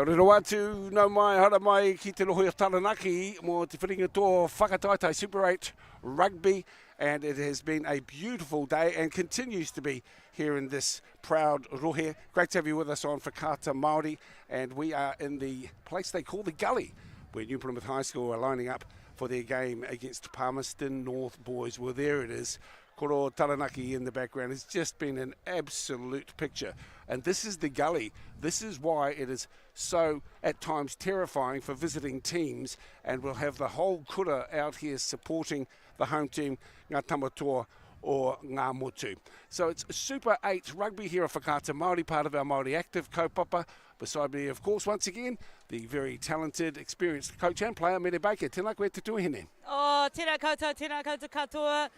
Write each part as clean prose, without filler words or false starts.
Rotorua atu no mai hara mai ki te lohi o Taranaki mo te whiringa tō whakataitai Super 8 Rugby, and it has been a beautiful day and continues to be here in this proud rohe. Great to have you with us on Whakata Māori, and we are in the place they call the Gully, where New Plymouth High School are lining up for their game against Palmerston North Boys. Well, there it is. Koro Taranaki in the background. It's just been an absolute picture. And this is the Gully. This is why it is so, at times, terrifying for visiting teams. And we'll have the whole kura out here supporting the home team, Ngā Tamatoa or Ngā Motu. So it's Super 8 Rugby here at Whakata Māori, part of our Māori Active kaupapa. Beside me, of course, once again, the very talented, experienced coach and player, Mere Baker. Tēnā koe te tuahine. Oh, tēnā koutou katoa.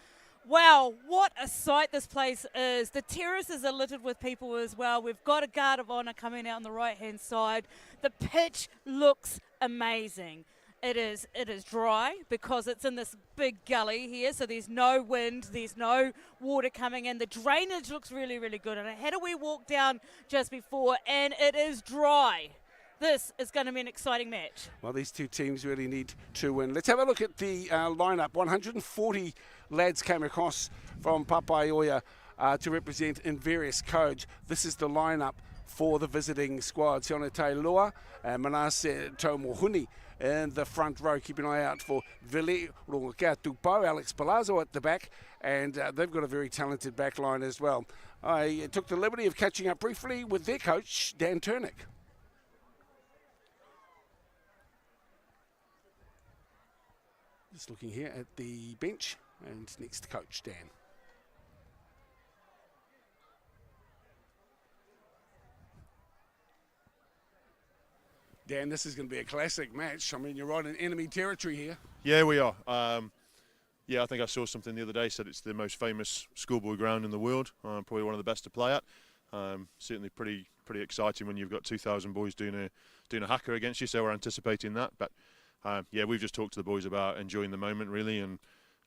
Wow, what a sight this place is. The terraces are littered with people as well. We've got a guard of honour coming out on the right-hand side. The pitch looks amazing. It is dry because it's in this big gully here, so there's no wind, there's no water coming in. The drainage looks really, really good. And I had a wee walk down just before, and it is dry. This is going to be an exciting match. Well, these two teams really need to win. Let's have a look at the lineup. 140 lads came across from Papaioia to represent in various codes. This is the lineup for the visiting squad. Sione Te Lua and Manase Taumohuni in the front row. Keep an eye out for Vili Rongakea Tupau, Alex Palazzo at the back, and they've got a very talented back line as well. I took the liberty of catching up briefly with their coach, Dan Turnick. Just looking here at the bench, and next to coach Dan. Dan, this is going to be a classic match. I mean, you're right in enemy territory here. Yeah, we are. Yeah, I think I saw something the other day, said it's the most famous schoolboy ground in the world. Probably one of the best to play at. Certainly pretty exciting when you've got 2,000 boys doing a haka against you, so we're anticipating that. But yeah, we've just talked to the boys about enjoying the moment, really, and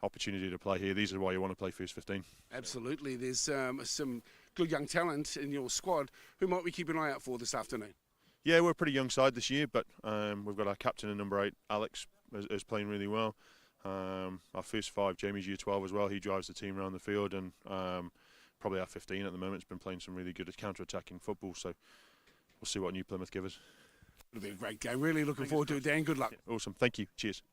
opportunity to play here. These are why you want to play first 15. Absolutely. There's some good young talent in your squad. Who might we keep an eye out for this afternoon? Yeah, we're a pretty young side this year, but we've got our captain in number 8, Alex, is playing really well. Our first 5, Jamie's year 12 as well. He drives the team around the field, and probably our 15 at the moment has been playing some really good counter-attacking football. So we'll see what New Plymouth give us. It'll be a great game. Really looking forward to it, Dan. Good luck. Yeah, awesome. Thank you. Cheers.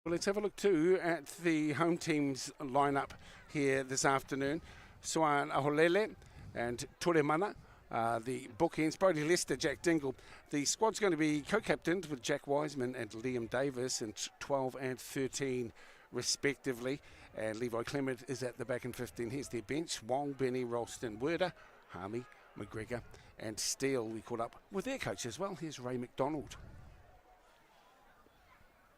Well, let's have a look too at the home team's lineup here this afternoon. Swan Aholele and Ture Mana, the bookends, Brody Lester, Jack Dingle. The squad's going to be co-captained with Jack Wiseman and Liam Davis in 12 and 13 respectively. And Levi Clement is at the back in 15. Here's their bench. Wong, Benny, Ralston, Werder, Harmy, McGregor and Steele. We caught up with their coach as well. Here's Ray McDonald.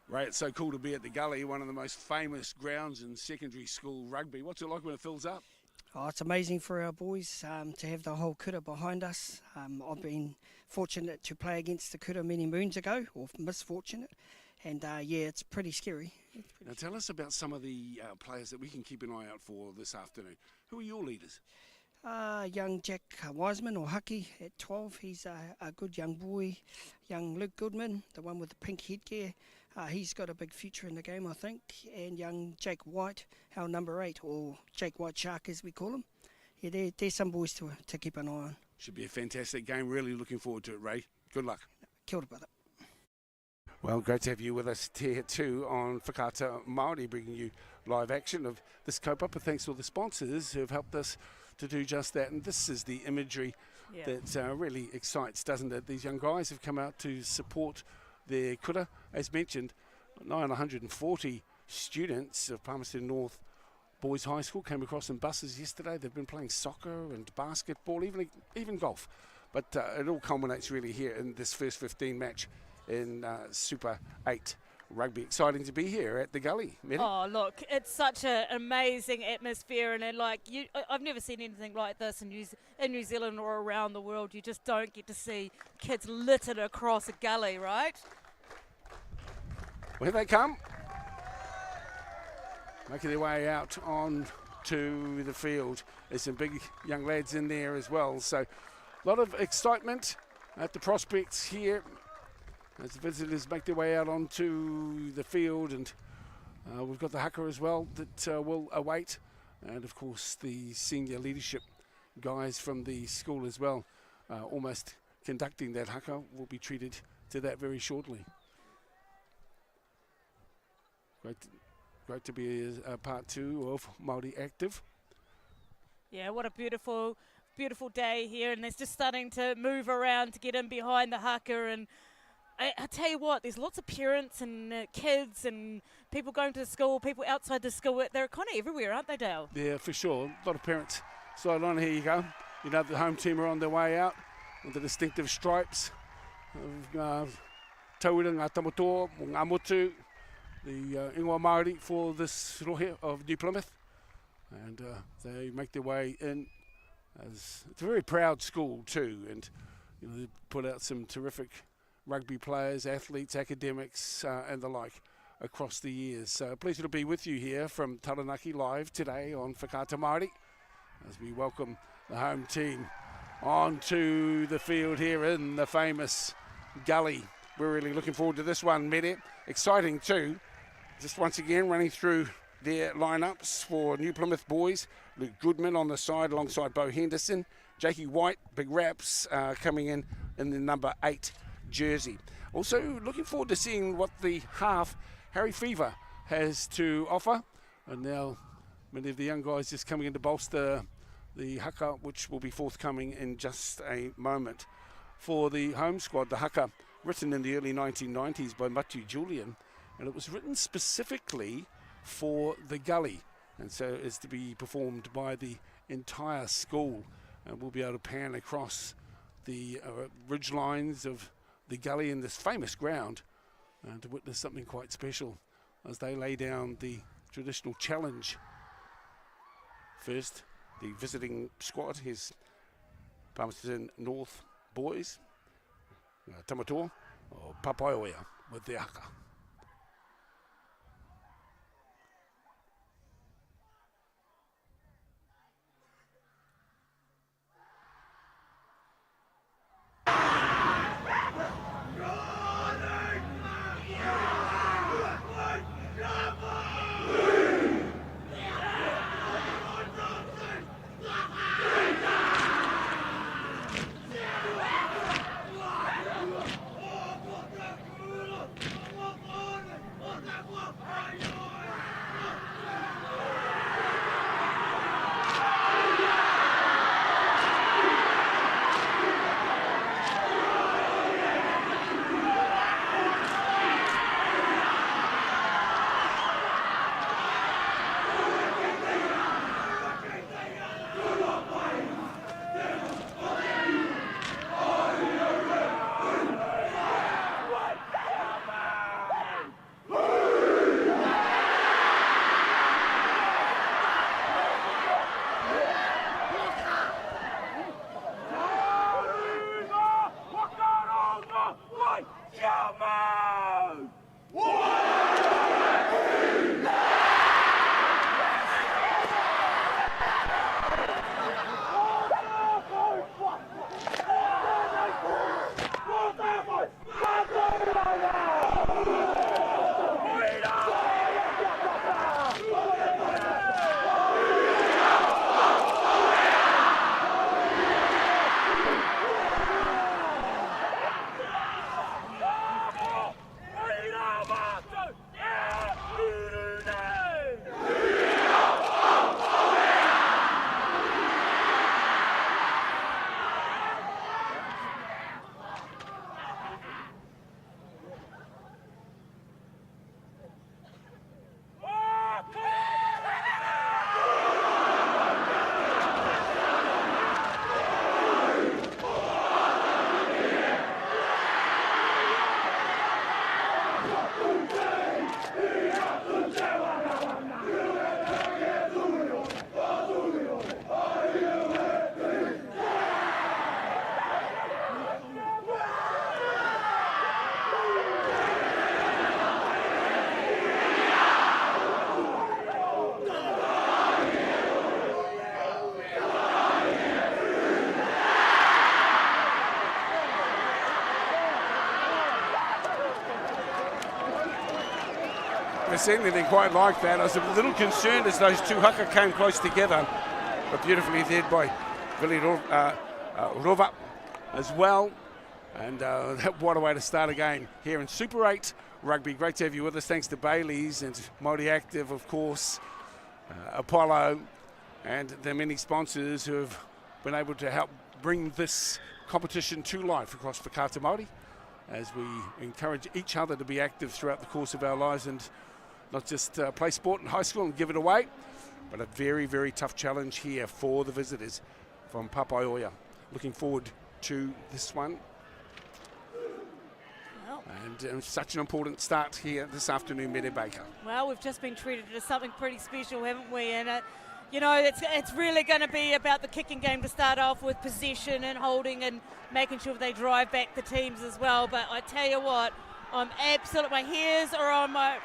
Ray, it's so cool to be at the Gully, one of the most famous grounds in secondary school rugby. What's it like when it fills up? Oh, it's amazing for our boys to have the whole kura behind us. I've been fortunate to play against the kura many moons ago, or misfortunate, and yeah, it's pretty scary. Now tell us about some of the players that we can keep an eye out for this afternoon. Who are your leaders? Young Jack Wiseman, or Haki, at 12. He's a good young boy. Young Luke Goodman, the one with the pink headgear. He's got a big future in the game, I think. And young Jake White, our number 8, or Jake White Shark as we call him. Yeah, there's some boys to keep an eye on. Should be a fantastic game. Really looking forward to it, Ray. Good luck. Kia ora, brother. Well, great to have you with us here too on Whakata Māori, bringing you live action of this kaupapa. Thanks to all the sponsors who have helped us to do just that. And this is the imagery that really excites, doesn't it? These young guys have come out to support their kura. As mentioned, 940 students of Palmerston North Boys High School came across in buses yesterday. They've been playing soccer and basketball, even golf. But it all culminates really here in this first 15 match in Super 8 Rugby. Exciting to be here at the Gully. Mary? Oh, look, it's such an amazing atmosphere, and I've never seen anything like this in New Zealand or around the world. You just don't get to see kids littered across a gully, right? Well, here they come. Making their way out on to the field. There's some big young lads in there as well. So a lot of excitement at the prospects here as the visitors make their way out onto the field, and we've got the haka as well that will await, and of course the senior leadership guys from the school as well, almost conducting that haka. Will be treated to that very shortly. Great to be a part two of Māori Active. Yeah, what a beautiful day here, and it's just starting to move around to get in behind the haka. And I tell you what, there's lots of parents and kids and people going to school, people outside the school. They're kind of everywhere, aren't they, Dale? Yeah, for sure. A lot of parents. So on, here you go. You know, the home team are on their way out with the distinctive stripes of Tauranga, Tamatoa, Ngā Motu, the ingoa Māori for this rohe of New Plymouth. And they make their way in. It's a very proud school too, and you know, they put out some terrific rugby players, athletes, academics, and the like across the years. So pleasure to be with you here from Taranaki live today on Whakaata Māori, as we welcome the home team onto the field here in the famous gully. We're really looking forward to this one, Mede. Exciting too. Just once again running through their lineups for New Plymouth Boys. Luke Goodman on the side alongside Bo Henderson. Jakey White, big raps, coming in the number 8 jersey. Also looking forward to seeing what the half Harry Fever has to offer. And now many of the young guys just coming in to bolster the haka, which will be forthcoming in just a moment. For the home squad, the haka, written in the early 1990s by Matu Julian, and it was written specifically for the gully, and so is to be performed by the entire school, and we'll be able to pan across the ridge lines of the gully in this famous ground to witness something quite special as they lay down the traditional challenge. First, the visiting squad, here's Palmerston North Boys, Tamatoa, or Papaoea with their haka. seen anything quite like that. I was a little concerned as those two haka came close together, but beautifully led by Vili Rova as well. And what a way to start a game here in Super 8 Rugby. Great to have you with us. Thanks to Bailey's and Māori Active, of course, Apollo, and the many sponsors who have been able to help bring this competition to life across Whakata Māori, as we encourage each other to be active throughout the course of our lives and not just play sport in high school and give it away, but a very, very tough challenge here for the visitors from Papaioia. Looking forward to this one. And such an important start here this afternoon, Mede Baker. Well, we've just been treated to something pretty special, haven't we? And, it's really going to be about the kicking game to start off with, possession and holding and making sure they drive back the teams as well. But I tell you what, I'm my hairs are on my,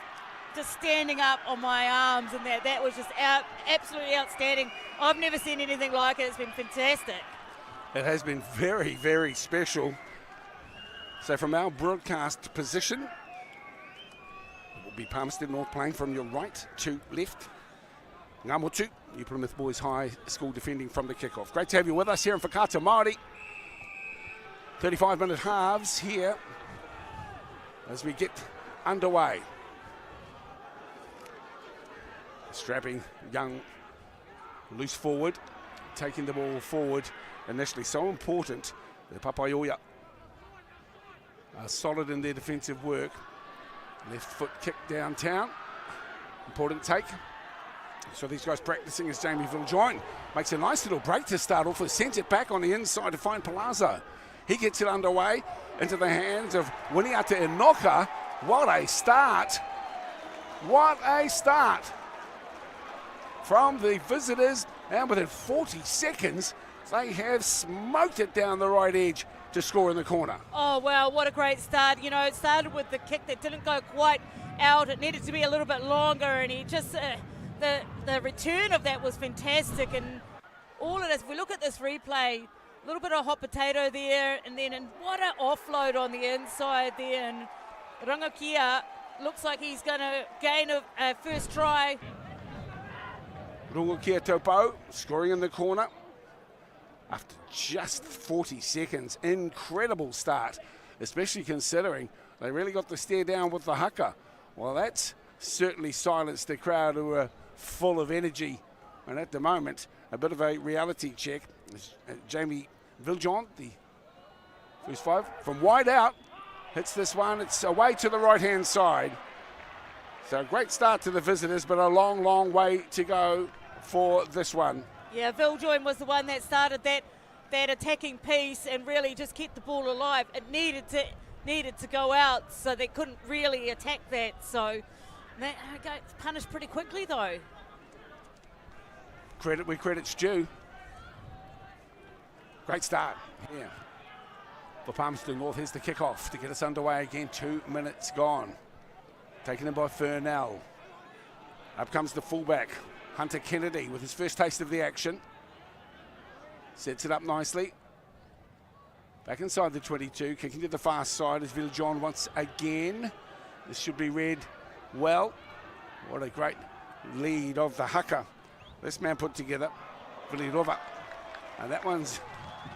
just standing up on my arms, and that was just absolutely outstanding. I've never seen anything like it. It's been fantastic. It has been very, very special. So from our broadcast position, it will be Palmerston North playing from your right to left. Ngā motu, New Plymouth Boys High School defending from the kickoff. Great to have you with us here in Whakata Māori. 35-minute halves here as we get underway. Strapping young loose forward, taking the ball forward initially. So important. The Papaioia are solid in their defensive work. Left foot kick downtown. Important take. So these guys practicing as Jamie Viljoin makes a nice little break to start off with. Sends it back on the inside to find Palazzo. He gets it underway into the hands of Winiata Enoka. What a start. What a start from the visitors. And within 40 seconds, they have smoked it down the right edge to score in the corner. Oh, wow, what a great start. It started with the kick that didn't go quite out. It needed to be a little bit longer, and he just, the return of that was fantastic. And all of this, if we look at this replay, a little bit of hot potato there, and then what an offload on the inside there. And Rangakia looks like he's going to gain a first try. Rangakia Taupo scoring in the corner after just 40 seconds. Incredible start, especially considering they really got the stare down with the haka. Well, that's certainly silenced the crowd who are full of energy. And at the moment, a bit of a reality check. Jamie Viljoin, the first five, from wide out, hits this one. It's away to the right-hand side. So a great start to the visitors, but a long, long way to go for this one. Yeah, Viljoin was the one that started that attacking piece and really just kept the ball alive. It needed to go out, so they couldn't really attack that. So that got punished pretty quickly, though. Credit where credit's due. Great start. Yeah. For Palmerston North, here's the kickoff to get us underway again. 2 minutes gone. Taken in by Furnell. Up comes the fullback, Hunter Kennedy, with his first taste of the action. Sets it up nicely. Back inside the 22, kicking to the far side is Viljoin once again. This should be read well. What a great lead of the haka. This man put together, Vili Rova. And that one's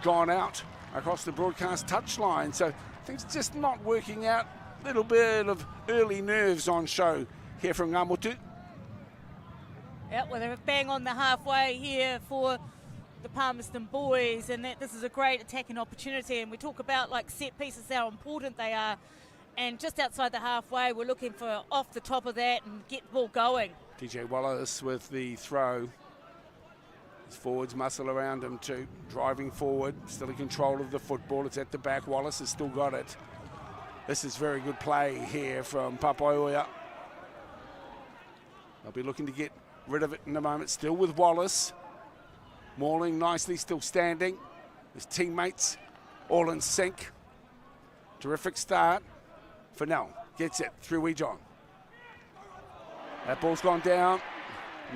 gone out across the broadcast touchline. So things just not working out. Little bit of early nerves on show here from Ngā motu. Yeah, well, they're bang on the halfway here for the Palmerston boys, and this is a great attacking opportunity. And we talk about like set pieces, how important they are. And just outside the halfway, we're looking for off the top of that and get the ball going. DJ Wallace with the throw. His forwards muscle around him too, driving forward, still in control of the football. It's at the back. Wallace has still got it. This is very good play here from Papaioia. They'll be looking to get rid of it in a moment. Still with Wallace. Mauling nicely, still standing. His teammates all in sync. Terrific start. Fennell gets it through Wejon. That ball's gone down,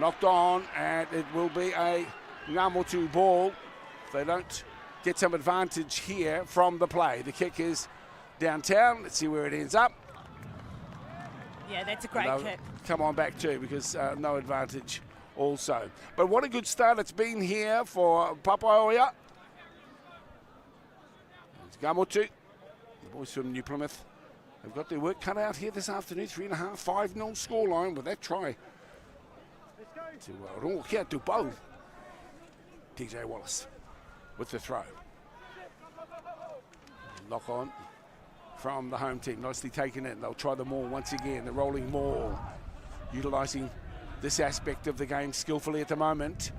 knocked on, and it will be a Ngā motu ball. If they don't get some advantage here from the play. The kick is downtown. Let's see where it ends up. Yeah, that's a great kick. Come on back too, because no advantage also. But what a good start it's been here for Papaoia. It's Gamotu, the boys from New Plymouth. They've got their work cut out here this afternoon. 3.5, 5-0 scoreline with that try to Rongokia to Bow. TJ Wallace with the throw. Lock on from the home team. Nicely taken in. They'll try the maul once again. The rolling maul. Utilising this aspect of the game skillfully at the moment.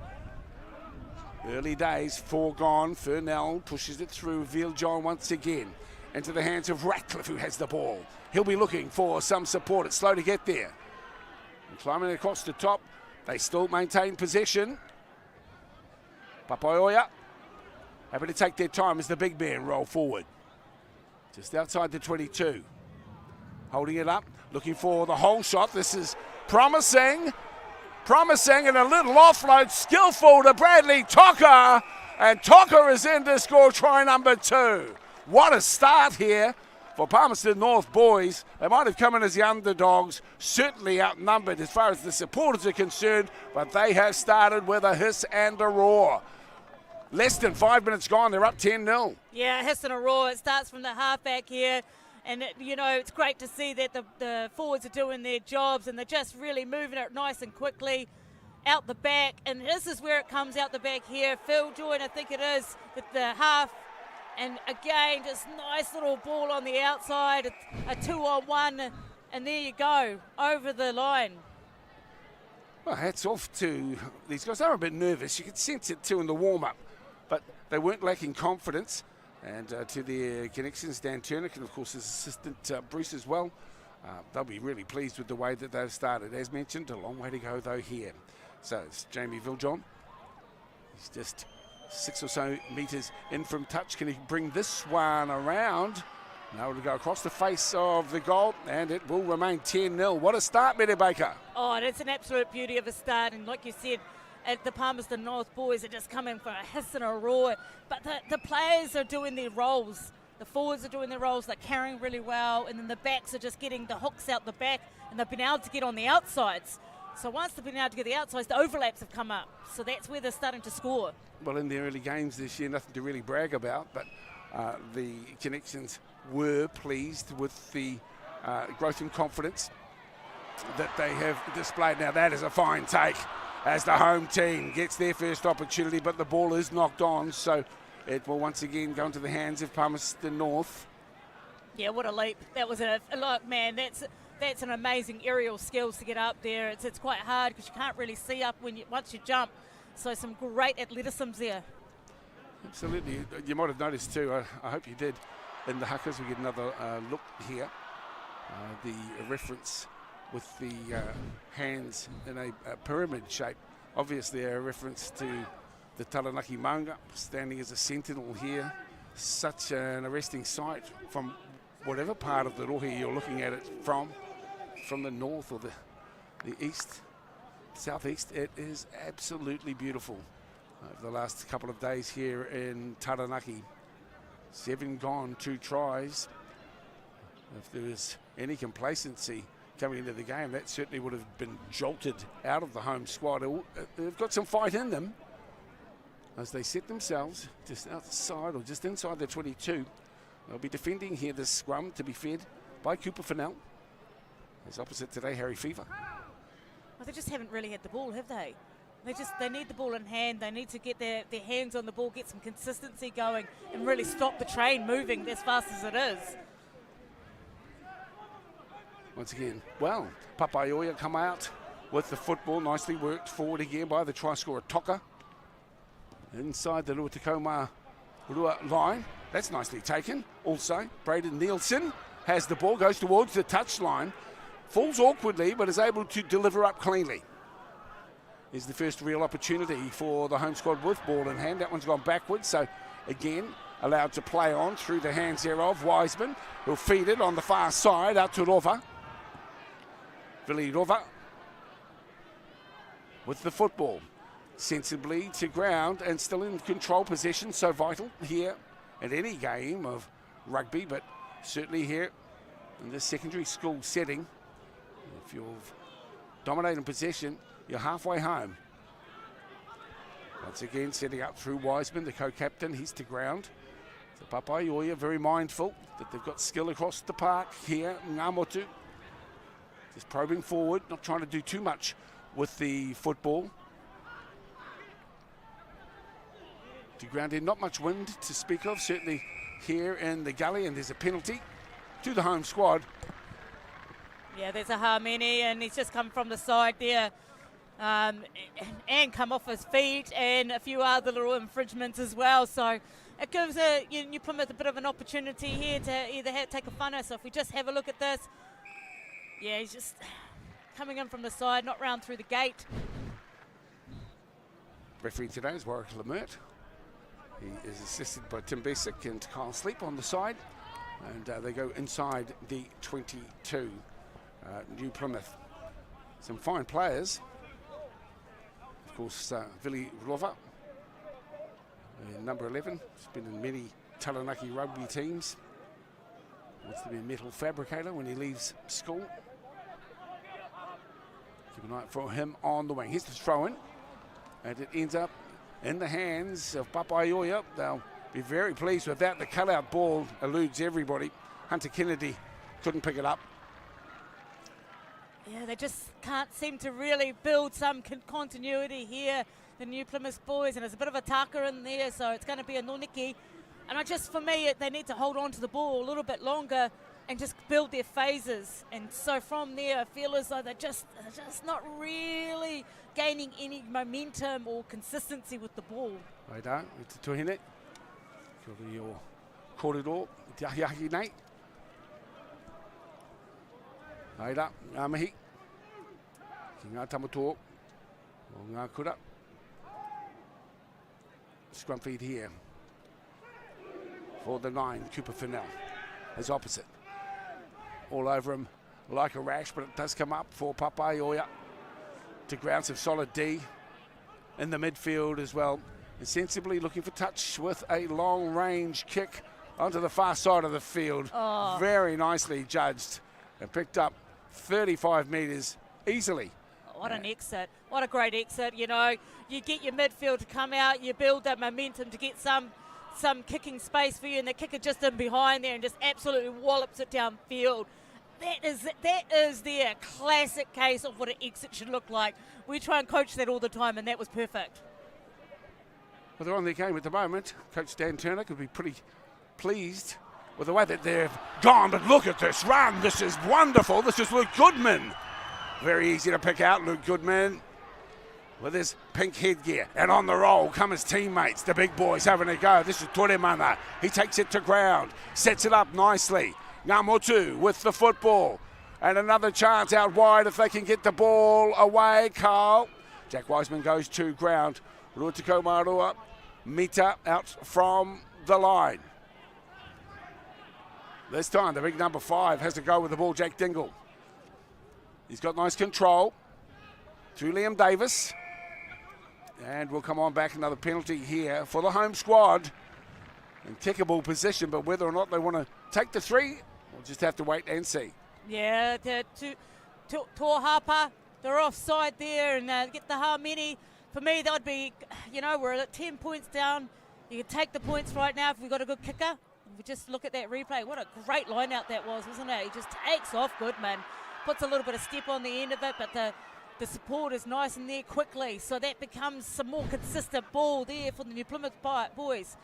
Early days, 4 gone. Furnell pushes it through. Veal John once again. Into the hands of Ratcliffe, who has the ball. He'll be looking for some support. It's slow to get there. And climbing across the top. They still maintain possession. Papaoia happy to take their time as the big men roll forward. Just outside the 22. Holding it up, looking for the whole shot. This is promising, and a little offload, skillful to Bradley Tocker. And Tocker is in to score try number 2. What a start here for Palmerston North boys. They might have come in as the underdogs, certainly outnumbered as far as the supporters are concerned, but they have started with a hiss and a roar. Less than 5 minutes gone, they're up 10-0. Yeah, hiss and a roar. It starts from the halfback here. And, it's great to see that the forwards are doing their jobs and they're just really moving it nice and quickly out the back. And this is where it comes out the back here. Phil Joyne, I think it is, with the half. And again, just nice little ball on the outside, a 2-on-1, and there you go, over the line. Well, hats off to these guys. They were a bit nervous. You could sense it too in the warm-up, but they weren't lacking confidence. And to their connections, Dan Turner, and of course his assistant Bruce as well, they'll be really pleased with the way that they've started. As mentioned, a long way to go though here. So it's Jamie Viljohn. He's just 6 or so metres in from touch. Can he bring this one around? Now to go across the face of the goal, and it will remain 10-0. What a start, Meta Baker. Oh, it's an absolute beauty of a start, and like you said, at the Palmerston North boys are just coming for a hiss and a roar. But the players are doing their roles. The forwards are doing their roles. They're carrying really well, and then the backs are just getting the hooks out the back, and they've been able to get on the outsides. So once they've been able to get the outsides, the overlaps have come up. So that's where they're starting to score. Well, in the early games this year, nothing to really brag about, but the connections were pleased with the growth and confidence that they have displayed. Now that is a fine take as the home team gets their first opportunity, but the ball is knocked on, so it will once again go into the hands of Palmerston North. Yeah, what a leap. That was look, man, that's an amazing aerial skills to get up there. It's quite hard because you can't really see up once you jump. So some great athleticism there. Absolutely. You might have noticed too, I hope you did, in the hakas we get another look here. The reference with the hands in a pyramid shape. Obviously a reference to the Taranaki manga, standing as a sentinel here. Such an arresting sight from whatever part of the rohe you're looking at it from the north or the east, southeast. It is absolutely beautiful. Over the last couple of days here in Taranaki, 7 gone, 2 tries. If there was any complacency coming into the game, that certainly would have been jolted out of the home squad. They've got some fight in them as they set themselves just outside or just inside the 22. They'll be defending here this scrum to be fed by Cooper Fennell. As opposite today, Harry Fever. Well, they just haven't really had the ball, have they? They need the ball in hand. They need to get their hands on the ball, get some consistency going, and really stop the train moving as fast as it is. Once again, well, Papaoia come out with the football. Nicely worked forward again by the try scorer Toka. Inside the Ruatakoma Rua line. That's nicely taken. Also, Braden Nielsen has the ball, goes towards the touchline. Falls awkwardly, but is able to deliver up cleanly. Is the first real opportunity for the home squad with ball in hand. That one's gone backwards, so again allowed to play on through the hands there of Wiseman, who'll feed it on the far side out to Rova. Vili Rova with the football. Sensibly to ground and still in control possession, so vital here at any game of rugby, but certainly here in this secondary school setting. If you're dominating possession, you're halfway home. Once again, setting up through Wiseman, the co-captain. He's to ground. So Papaioia very mindful that they've got skill across the park here. Ngamotu just probing forward, not trying to do too much with the football. To ground in, not much wind to speak of, certainly here in the gully, and there's a penalty to the home squad. Yeah, there's a Harmeni, and he's just come from the side there and come off his feet, and a few other little infringements as well. So it gives New Plymouth a bit of an opportunity here to either take a whānau. So if we just have a look at this, yeah, he's just coming in from the side, not round through the gate. Referee today is Warwick Lemert. He is assisted by Tim Bessick and Kyle Sleep on the side, and they go inside the 22. New Plymouth. Some fine players. Of course, Vili Rova, number 11. He's been in many Taranaki rugby teams. Wants to be a metal fabricator when he leaves school. Keep an eye out for him on the wing. Here's the throw-in, and it ends up in the hands of Papaioia. They'll be very pleased with that. The cut-out ball eludes everybody. Hunter Kennedy couldn't pick it up. Yeah, they just can't seem to really build some continuity here, the New Plymouth boys, and there's a bit of a taka in there, so it's going to be a noniki. And for me, they need to hold on to the ball a little bit longer and just build their phases. And so from there, I feel as though they're just not really gaining any momentum or consistency with the ball. Ai rā, I te tuhine. Kia ora o kōrero, I te ahi nei. Ai rā, ngā mihi. Ki ngā tamato o ngā kura. Scrum feed here for the 9, Cooper Fennell, his opposite. All over him like a rash, but it does come up for Papaioia to ground some solid D in the midfield as well. And sensibly looking for touch with a long range kick onto the far side of the field. Oh. Very nicely judged and picked up 35 metres easily. What an exit. What a great exit. You know, you get your midfield to come out, you build that momentum to get some kicking space for you, and the kicker just in behind there and just absolutely wallops it downfield. That is their classic case of what an exit should look like. We try and coach that all the time, and that was perfect. Well, they're on their game at the moment. Coach Dan Turner could be pretty pleased with the way that they've gone, but look at this run. This is wonderful. This is Luke Goodman. Very easy to pick out, Luke Goodman, with his pink headgear. And on the roll come his teammates, the big boys having a go. This is Toremana. He takes it to ground, sets it up nicely. Ngamotu with the football. And another chance out wide if they can get the ball away. Carl. Jack Wiseman goes to ground. Rutiko Marua, Mita out from the line. This time the big number 5 has to go with the ball, Jack Dingle. He's got nice control through Liam Davis. And we'll come on back, another penalty here for the home squad. In kickable position, but whether or not they want to take the 3, we'll just have to wait and see. Yeah, Tōhapa, they're offside there, and get the Harmeni. For me, that would be, we're at 10 points down. You can take the points right now if we've got a good kicker. We just look at that replay. What a great line out that was, wasn't it? He just takes off Goodman, puts a little bit of step on the end of it, but the support is nice in there quickly. So that becomes some more consistent ball there for the New Plymouth boys.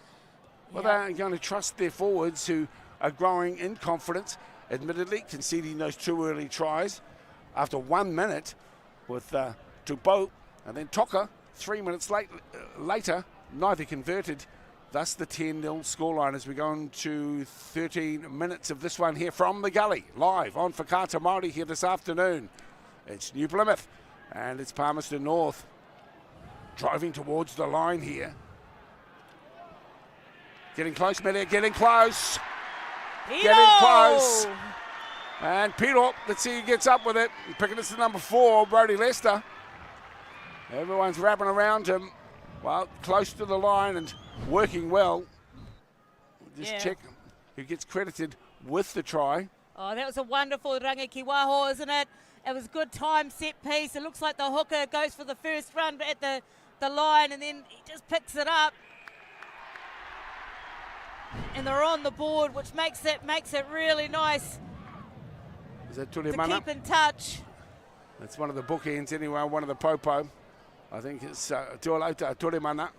Well, they're going to trust their forwards who are growing in confidence, admittedly conceding those 2 early tries after 1 minute with Tupo and then Toka 3 minutes later, neither converted. Thus the 10-0 scoreline as we go into 13 minutes of this one here from the gully, live on Whakata Māori here this afternoon. It's New Plymouth and it's Palmerston North driving towards the line here. Getting close, Melia, getting close. Piro! Getting close. And Piro, let's see who gets up with it. Picking this to number 4, Brodie Lester. Everyone's wrapping around him. Well, close to the line and working well. Just check who gets credited with the try. Oh, that was a wonderful rangi ki waho, isn't it? It was good time, set piece. It looks like the hooker goes for the first run at the line, and then he just picks it up. And they're on the board, which makes it really nice Is that to Tulemana? keep in touch. That's one of the bookends anyway, one of the popo. I think it's Tuolauta Tulemana.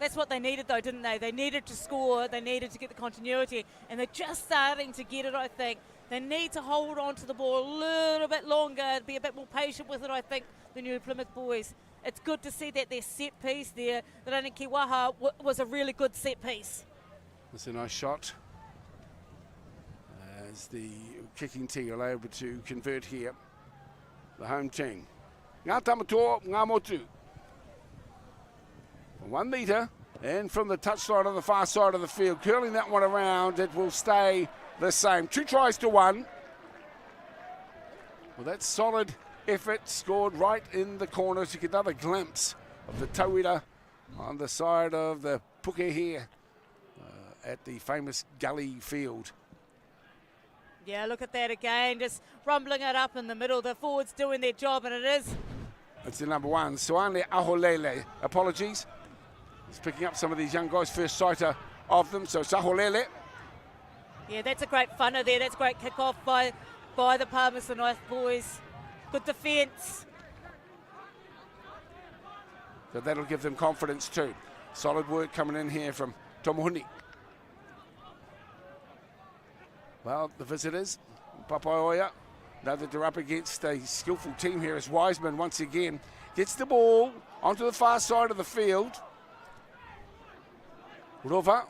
That's what they needed, though, didn't they? They needed to score. They needed to get the continuity. And they're just starting to get it, I think. They need to hold on to the ball a little bit longer, be a bit more patient with it, I think, the new Plymouth boys. It's good to see that their set piece there, the Ranikiwaha, was a really good set piece. That's a nice shot. As the kicking team are able to convert here. The home team. Ngā Tamatoa, Ngā Motu. 1 metre, and from the touchline on the far side of the field, curling that one around, it will stay the same. 2 tries to 1. Well, that's solid effort, scored right in the corner to get another glimpse of the tauira on the side of the puke here at the famous gully field. Yeah, look at that again, just rumbling it up in the middle. The forwards doing their job, and it is. It's the number 1, Soane Aholele. Apologies. He's picking up some of these young guys, first sighter of them, so it's Aholele. Yeah, that's a great funner there. That's a great kick-off by the Palmerston North boys. Good defence. So that'll give them confidence too. Solid work coming in here from Tomohuni. Well, the visitors, Papaoia, now that they're up against a skillful team here as Wiseman once again gets the ball onto the far side of the field. Rova,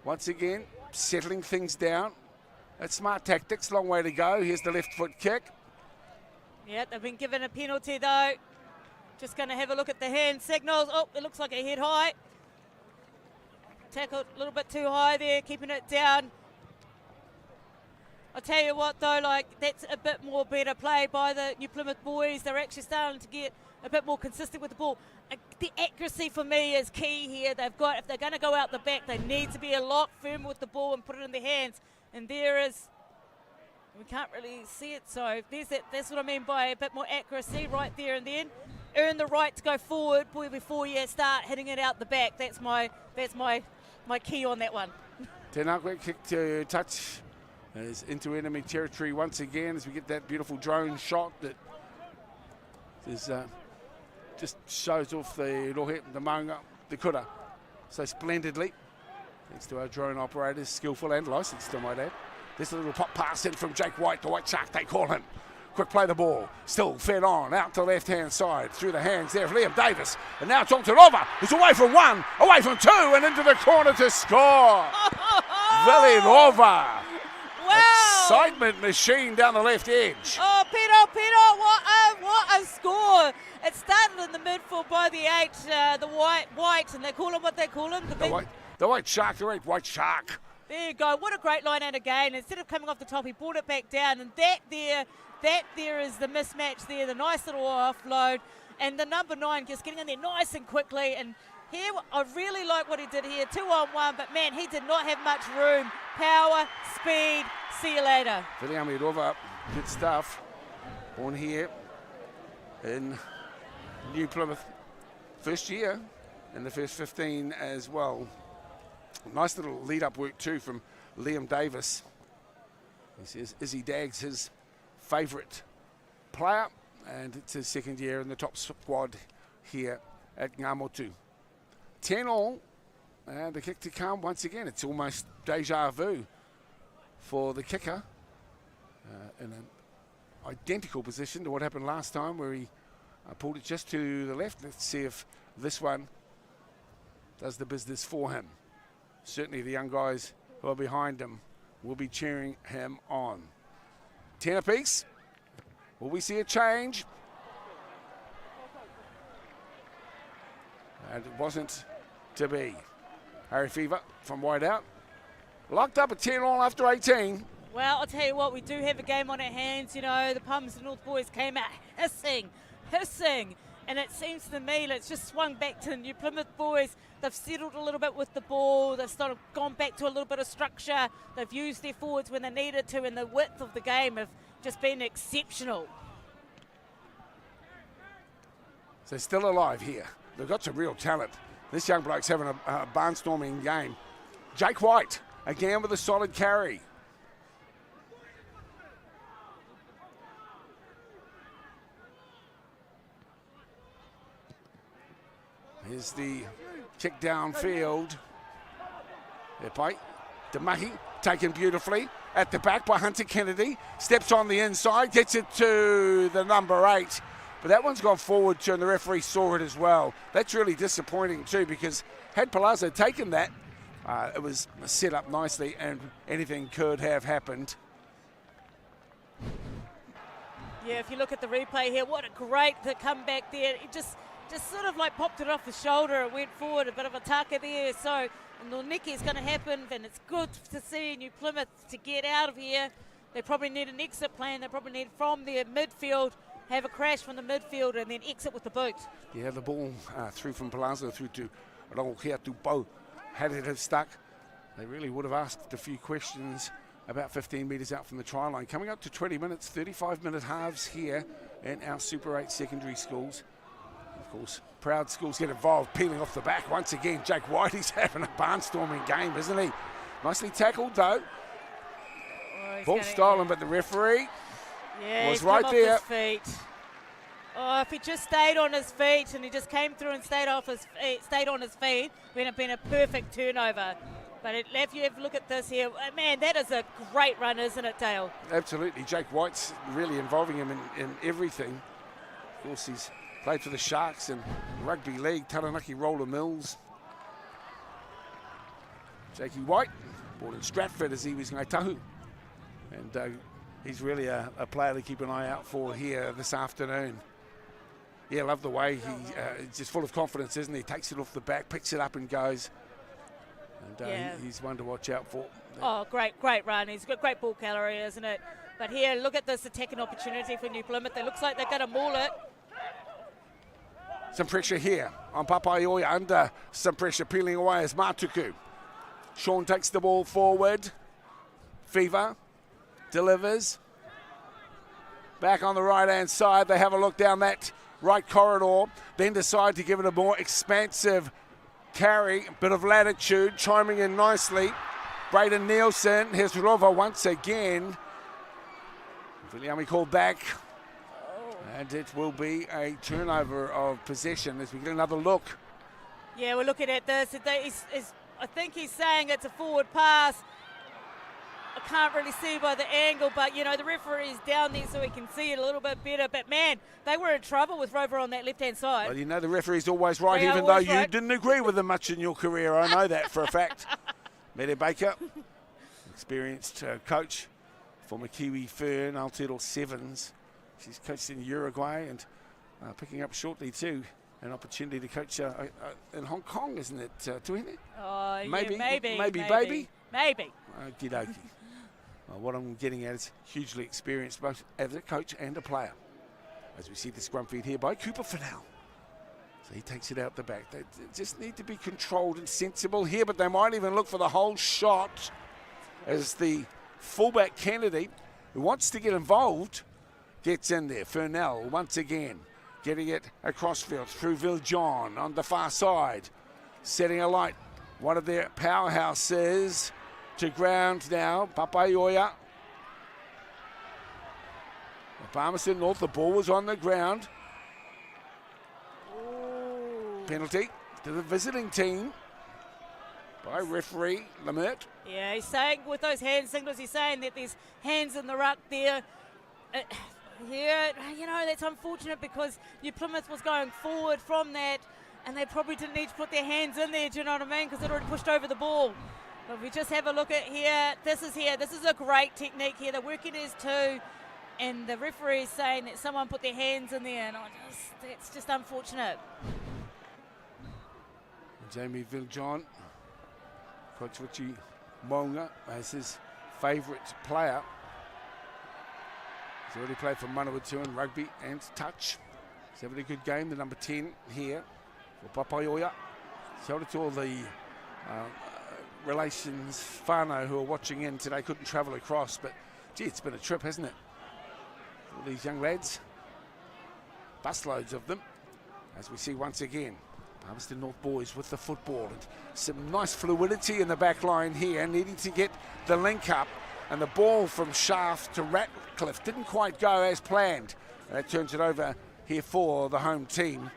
once again, settling things down. That's smart tactics, long way to go. Here's the left foot kick. Yeah, they've been given a penalty though. Just going to have a look at the hand signals. Oh, it looks like a head high. Tackled a little bit too high there, keeping it down. I'll tell you what though, like that's a bit more better play by the New Plymouth boys. They're actually starting to get a bit more consistent with the ball. The accuracy for me is key here. They've got, if they're going to go out the back, they need to be a lot firmer with the ball and put it in their hands. And there is, we can't really see it, so there's that. That's what I mean by a bit more accuracy right there and then. Earn the right to go forward before you start hitting it out the back. That's my key on that one. Tēnā koe, kick to touch is into enemy territory once again as we get that beautiful drone shot that is just shows off the rohe, the maunga, the kura so splendidly. Thanks to our drone operators, skillful and licensed, I might add. This little pop pass in from Jake White, the White Shark, they call him. Quick play the ball, still fed on, out to the left-hand side, through the hands there of Liam Davis. And now it's on to Rova, who's away from 1, away from 2, and into the corner to score. Vili Rova. Wow! Excitement machine down the left edge. Oh, Peter, what a score. It started in the midfield by the 8, the white, and they call him what they call him. The White Shark, the White Shark. There you go. What a great line out again. Instead of coming off the top, he brought it back down, and that there is the mismatch there, the nice little offload, and the number 9 just getting in there nice and quickly. And here, I really like what he did here, 2-on-1, but man, he did not have much room. Power, speed, see you later. Viliami Rova, good stuff. Born here in New Plymouth, first year in the first 15 as well. Nice little lead-up work too from Liam Davis. He says Izzy Dag's his favourite player, and it's his second year in the top squad here at Ngā Motu. 10 all, and the kick to come once again. It's almost deja vu for the kicker in an identical position to what happened last time where he pulled it just to the left. Let's see if this one does the business for him. Certainly the young guys who are behind him will be cheering him on. 10 apiece. Will we see a change? And it wasn't to be. Harry Fever from wide out. Locked up at 10 all after 18. Well, I'll tell you what, we do have a game on our hands. You know, the Palmerston North boys came out hissing. And it seems to me it's just swung back to the New Plymouth boys. They've settled a little bit with the ball. They've sort of gone back to a little bit of structure. They've used their forwards when they needed to, and the width of the game have just been exceptional. So still alive here. They've got some real talent. This young bloke's having a barnstorming game. Jake White, again with a solid carry. Here's the kick downfield. There by DeMucky, taken beautifully. At the back by Hunter Kennedy. Steps on the inside, gets it to the number 8. But that one's gone forward too, and the referee saw it as well. That's really disappointing too, because had Palazzo taken that, it was set up nicely and anything could have happened. Yeah, if you look at the replay here, what a great comeback there. It just sort of like popped it off the shoulder. It went forward, a bit of a taka there. So Noniki is going to happen, and it's good to see New Plymouth to get out of here. They probably need an exit plan. They probably need from their midfield, have a crash from the midfield, and then exit with the boot. Yeah, the ball through from Palazzo through to Rongohiatupo. Had it have stuck, they really would have asked a few questions about 15 metres out from the try line. Coming up to 20 minutes, 35-minute halves here in our Super 8 secondary schools. Of course, proud schools get involved, peeling off the back. Once again, Jake White, he's having a barnstorming game, isn't he? Nicely tackled, though. Ball stolen, but the referee was right there. His feet. Oh, if he just stayed on his feet and he just came through and stayed on his feet, then it'd been a perfect turnover. But if you have a look at this here, man, that is a great run, isn't it, Dale? Absolutely. Jake White's really involving him in everything. Of course, he's played for the Sharks and Rugby League, Taranaki Roller Mills. Jakey White, born in Stratford as he was Ngai Tahu. And he's really a player to keep an eye out for here this afternoon. Yeah, love the way he's just full of confidence, isn't he? Takes it off the back, picks it up and goes. And he's one to watch out for. Oh, great run. He's got great ball calorie, isn't it? But here, look at this attacking opportunity for New Plymouth. It looks like they're going to maul it. Some pressure here on Papaioia, under some pressure, peeling away as Matuku. Sean takes the ball forward. Fever delivers. Back on the right-hand side, they have a look down that right corridor, then decide to give it a more expansive carry, a bit of latitude, chiming in nicely. Braden Nielsen, here's Rova once again. Viliami called back. And it will be a turnover of possession as we get another look. Yeah, we're looking at this. I think he's saying it's a forward pass. I can't really see by the angle, but, you know, the referee's down there so we can see it a little bit better. But, man, they were in trouble with Rover on that left-hand side. Well, you know the referee's always right, even though you didn't agree with him much in your career. I know that for a fact. Mede Baker, experienced coach, former Kiwi Fern, Aotearoa Sevens. She's coached in Uruguay and picking up shortly too an opportunity to coach in Hong Kong, isn't it, Tuine? Oh, maybe, yeah, maybe. Baby? Maybe. Okie dokie. What I'm getting at is hugely experienced both as a coach and a player. As we see the scrum feed here by Cooper Fennell. So he takes it out the back. They just need to be controlled and sensible here, but they might even look for the whole shot as the fullback Kennedy, who wants to get involved, gets in there. Fernell once again getting it across field through Viljohn on the far side, setting a light. One of their powerhouses to ground now. Papaioia. Palmerston North, the ball was on the ground. Ooh. Penalty to the visiting team by referee Lamert. Yeah, he's saying with those hand signals, he's saying that there's hands in the ruck there. Yeah, you know, that's unfortunate because New Plymouth was going forward from that and they probably didn't need to put their hands in there, do you know what I mean? Because they'd already pushed over the ball. But if we just have a look at here, this is a great technique here. They're working as two and the referee is saying that someone put their hands in there and it's just unfortunate. Jamie Viljohn, Coach Richie Monga as his favourite player. He's already played for Manawatu in rugby and touch. He's having a good game, the number 10 here for Papaioia. Shout out to all the relations, whānau, who are watching in today. Couldn't travel across, but gee, it's been a trip, hasn't it? All these young lads, busloads of them, as we see once again. Palmerston North Boys with the football and some nice fluidity in the back line here, needing to get the link up, and the ball from Shaft to Ratcliffe didn't quite go as planned. And that turns it over here for the home team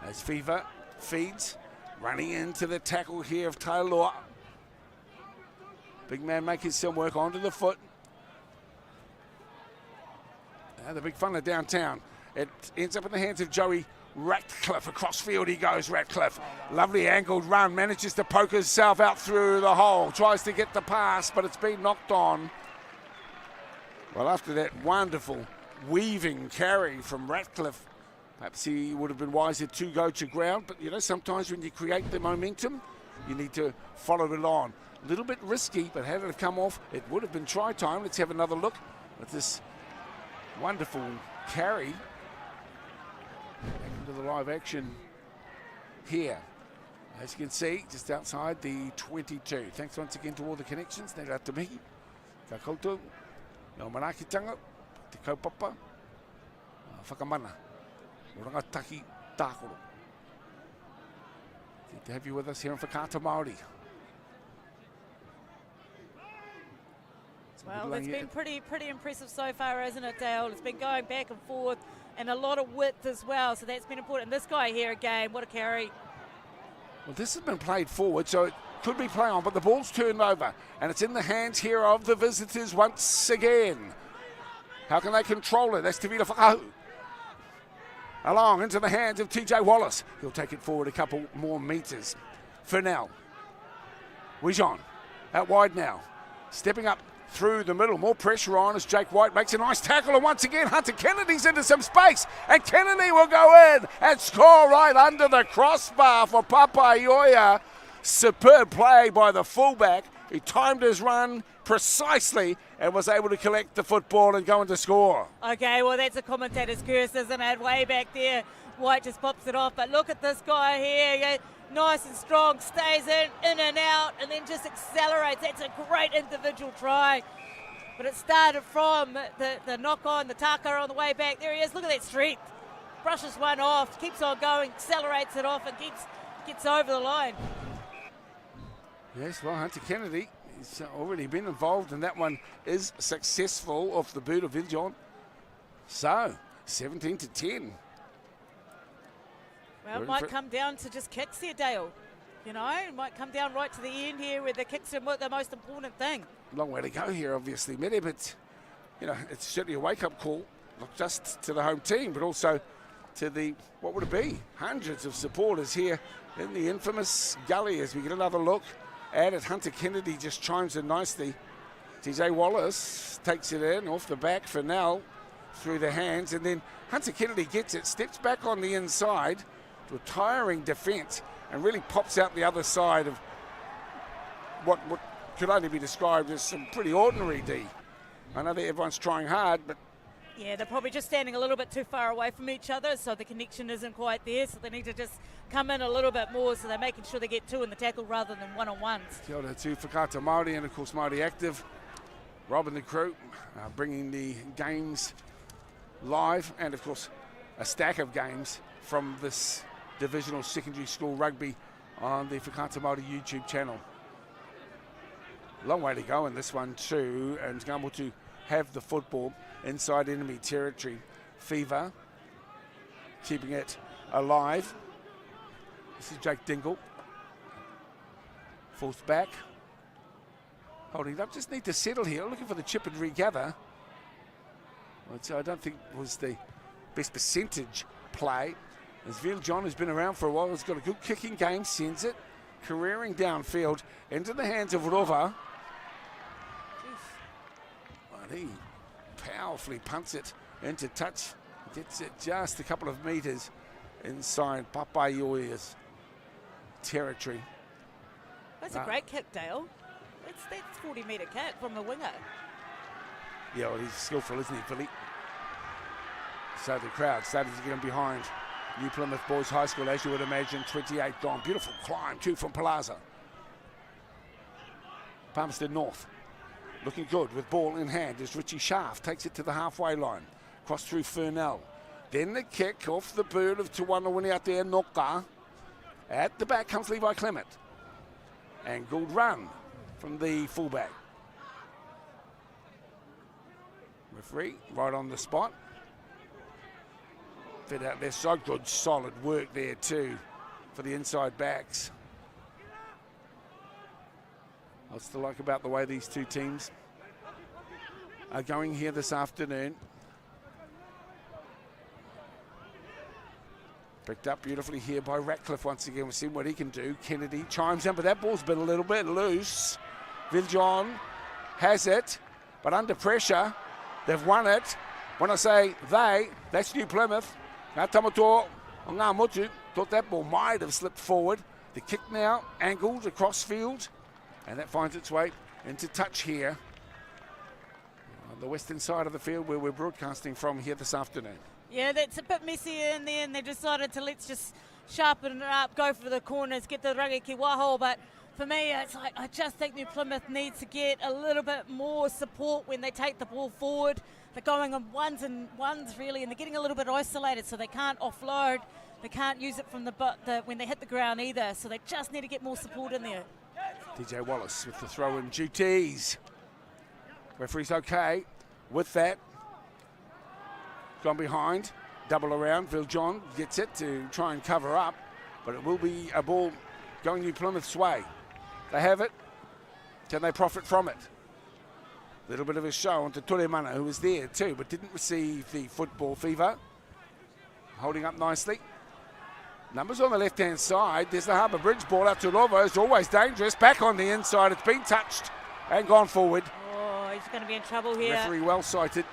as Fever feeds, running into the tackle here of Tailoa. Big man making some work onto the foot. Now the big funnel downtown. It ends up in the hands of Joey Ratcliffe. Across field he goes, Ratcliffe. Lovely angled run, manages to poke himself out through the hole. Tries to get the pass, but it's been knocked on. Well, after that wonderful weaving carry from Ratcliffe, perhaps he would have been wiser to go to ground. But, you know, sometimes when you create the momentum, you need to follow it on. A little bit risky, but had it have come off, it would have been try time. Let's have another look at this wonderful carry. Into the live action here. As you can see, just outside the 22. Thanks once again to all the connections. Nē rā te mihi. Ka koutou. Nō manaakitanga. Te kaupapa. Whakamana. O rangataki tākoro. Good to have you with us here in Whakaata Māori. Well, it's been pretty impressive so far, hasn't it, Dale? It's been going back and forth and a lot of width as well, so that's been important. This guy here again, what a carry. Well, this has been played forward, so it could be play on, but the ball's turned over, and it's in the hands here of the visitors once again. How can they control it? That's Te Vila Whakahu. Along into the hands of TJ Wallace. He'll take it forward a couple more metres. Fernell. Wijon out wide now. Stepping up through the middle, more pressure on as Jake White makes a nice tackle, and once again Hunter Kennedy's into some space, and Kennedy will go in and score right under the crossbar for Papaioia. Superb play by the fullback. He timed his run precisely and was able to collect the football and go into score. Okay, well that's a commentator's curse, isn't it? Way back there, White just pops it off, but look at this guy here. Nice and strong, stays in and out, and then just accelerates. That's a great individual try. But it started from the knock-on, the taka on the way back. There he is, look at that strength. Brushes one off, keeps on going, accelerates it off, and gets over the line. Yes, well, Hunter Kennedy has already been involved, and that one is successful off the boot of Viljon. So, 17-10. Well, it might come down to just kicks here, Dale. You know, it might come down right to the end here where the kicks are the most important thing. Long way to go here, obviously, Mede, but, you know, it's certainly a wake-up call, not just to the home team, but also to the, what would it be, hundreds of supporters here in the infamous gully as we get another look at it. Hunter Kennedy just chimes in nicely. TJ Wallace takes it in off the back for Nell through the hands, and then Hunter Kennedy gets it, steps back on the inside to a tiring defence and really pops out the other side of what could only be described as some pretty ordinary D. I know that everyone's trying hard, but yeah, they're probably just standing a little bit too far away from each other, so the connection isn't quite there, so they need to just come in a little bit more, so they're making sure they get two in the tackle rather than one-on-ones. Kia ora to Whakaata Māori and of course Māori Active. Rob and the crew bringing the games live, and of course a stack of games from this divisional secondary school rugby on the Whakaata Māori YouTube channel. Long way to go in this one too, and Gamble to have the football inside enemy territory. Fever keeping it alive. This is Jake Dingle. Fourth back. Holding it up, just need to settle here, looking for the chip and regather. Which I don't think was the best percentage play. As Viljon has been around for a while, has got a good kicking game, sends it, careering downfield into the hands of Rova. And he powerfully punts it into touch, gets it just a couple of metres inside Papaioia's territory. That's a great kick, Dale. That's 40-metre kick from the winger. Yeah, well, he's skillful, isn't he, Philly? So the crowd started to get him behind New Plymouth Boys High School, as you would imagine. 28 gone. Beautiful climb too from Palazzo. Palmerston North looking good with ball in hand as Richie Schaaf takes it to the halfway line. Cross through Furnell. Then the kick off the bird of Tauranga out there, Noka. At the back comes Levi Clement. And good run from the fullback. Referee right on the spot. Fit out there, so good, solid work there too for the inside backs. What's to like about the way these two teams are going here this afternoon? Picked up beautifully here by Ratcliffe once again. We've seen what he can do. Kennedy chimes in, but that ball's been a little bit loose. Viljon has it, but under pressure. They've won it. When I say they, that's New Plymouth. Ngā Tamato o Ngā Motu thought that ball might have slipped forward. The kick now angled across field, and that finds its way into touch here on the western side of the field where we're broadcasting from here this afternoon. Yeah, that's a bit messy in there, and they decided to let's just sharpen it up, go for the corners, get the rangeki waho. But for me, it's like I just think New Plymouth needs to get a little bit more support when they take the ball forward. They're going on ones and ones really, and they're getting a little bit isolated, so they can't offload. They can't use it from when they hit the ground either, so they just need to get more support in there. DJ Wallace with the throw-in duties. Referee's okay with that. Gone behind, double around. Viljon gets it to try and cover up, but it will be a ball going New Plymouth's way. They have it. Can they profit from it? A little bit of a show onto Turemana, who was there too, but didn't receive the football fever. Holding up nicely. Numbers on the left-hand side. There's the Harbour Bridge ball out to Lovo. It's always dangerous. Back on the inside. It's been touched and gone forward. Oh, he's going to be in trouble here. Referee well sighted.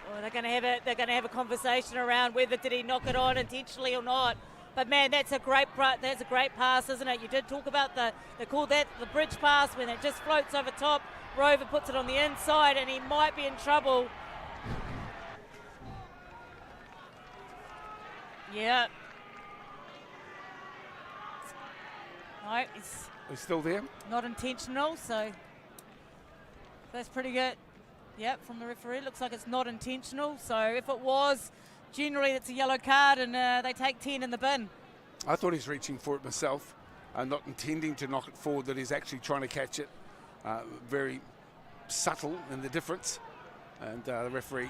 Oh, they're going to have it. They're going to have a conversation around whether did he knock it on intentionally or not. But man, that's a great pass, isn't it? You did talk about they call that the bridge pass when it just floats over top. Rover puts it on the inside, and he might be in trouble. Yeah. No, He's still there. Not intentional, so that's pretty good. Yep, from the referee, looks like it's not intentional. So if it was, generally it's a yellow card, and they take 10 in the bin. I thought he's reaching for it myself, not intending to knock it forward, that he's actually trying to catch it. Very subtle in the difference. And the referee,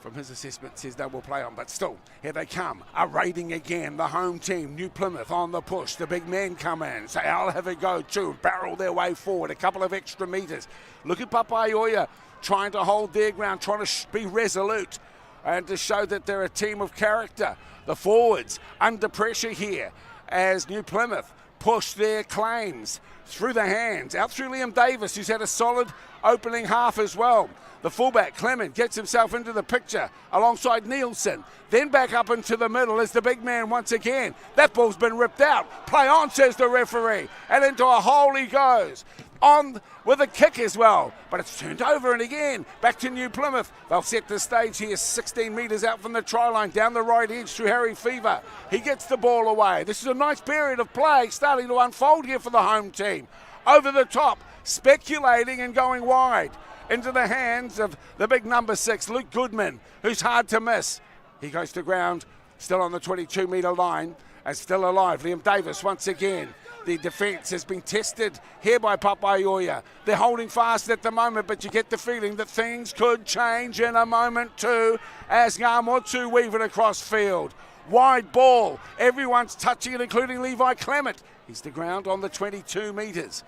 from his assessment, says no, we'll play on. But still, here they come, are raiding again. The home team, New Plymouth on the push. The big men come in, say, I'll have a go too. Barrel their way forward, a couple of extra metres. Look at Papaioia trying to hold their ground, trying to be resolute and to show that they're a team of character. The forwards under pressure here as New Plymouth push their claims through the hands, out through Liam Davis, who's had a solid opening half as well. The fullback, Clement, gets himself into the picture alongside Nielsen. Then back up into the middle is the big man once again. That ball's been ripped out. Play on, says the referee. And into a hole he goes. On with a kick as well. But it's turned over and again. Back to New Plymouth. They'll set the stage here 16 metres out from the try line. Down the right edge through Harry Fever. He gets the ball away. This is a nice period of play starting to unfold here for the home team. Over the top, speculating and going wide. Into the hands of the big number 6, Luke Goodman, who's hard to miss. He goes to ground, still on the 22-metre line, and still alive. Liam Davis once again. The defence has been tested here by Papaioia. They're holding fast at the moment, but you get the feeling that things could change in a moment too as Ngā Motu weave it across field. Wide ball. Everyone's touching it, including Levi Clement. He's to ground on the 22 metres.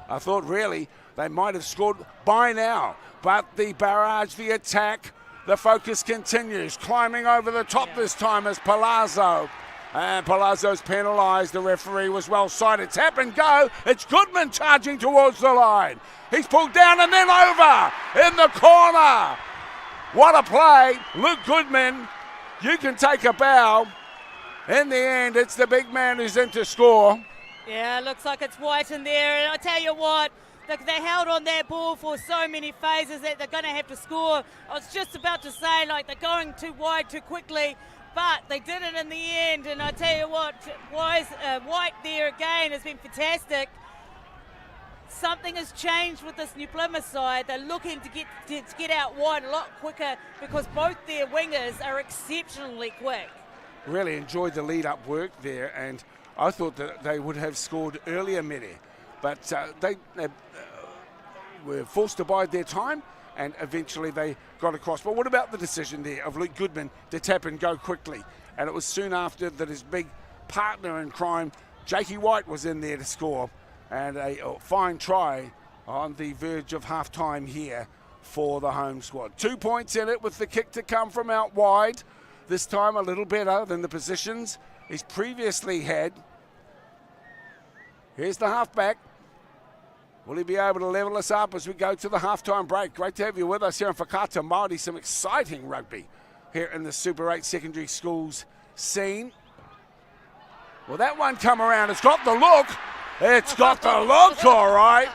I thought really they might have scored by now, but the barrage, the attack, the focus continues. Climbing over the top this time as Palazzo. And Palazzo's penalised. The referee was well sighted. Tap and go. It's Goodman charging towards the line. He's pulled down and then over in the corner. What a play. Luke Goodman, you can take a bow. In the end, it's the big man who's in to score. Yeah, looks like it's White in there. And I tell you what, They held on that ball for so many phases that they're going to have to score. I was just about to say, like, they're going too wide too quickly, but they did it in the end. And I tell you what, White there again has been fantastic. Something has changed with this New Plymouth side. They're looking to get out wide a lot quicker because both their wingers are exceptionally quick. Really enjoyed the lead-up work there, and I thought that they would have scored earlier, Mere, but they were forced to bide their time, and eventually they got across. But what about the decision there of Luke Goodman to tap and go quickly? And it was soon after that his big partner in crime, Jakey White, was in there to score. And a fine try on the verge of half-time here for the home squad. 2 points in it with the kick to come from out wide. This time a little better than the positions he's previously had. Here's the halfback. Will he be able to level us up as we go to the halftime break? Great to have you with us here in Whakata Māori. Some exciting rugby here in the Super 8 secondary schools scene. Well, that one come around. It's got the look. It's got the look, all right.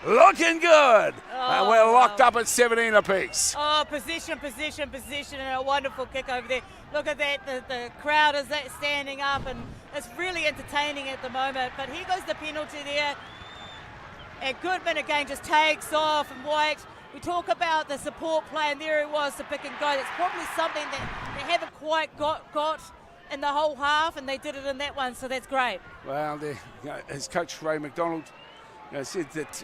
Looking good. And we're locked up at 17 apiece. Oh, position, and a wonderful kick over there. Look at that, the crowd is standing up, and it's really entertaining at the moment. But here goes the penalty there. And Goodman again just takes off, and White, we talk about the support play, and there it was to pick and go. That's probably something that they haven't quite got in the whole half, and they did it in that one, so that's great. Well, his coach Ray McDonald said that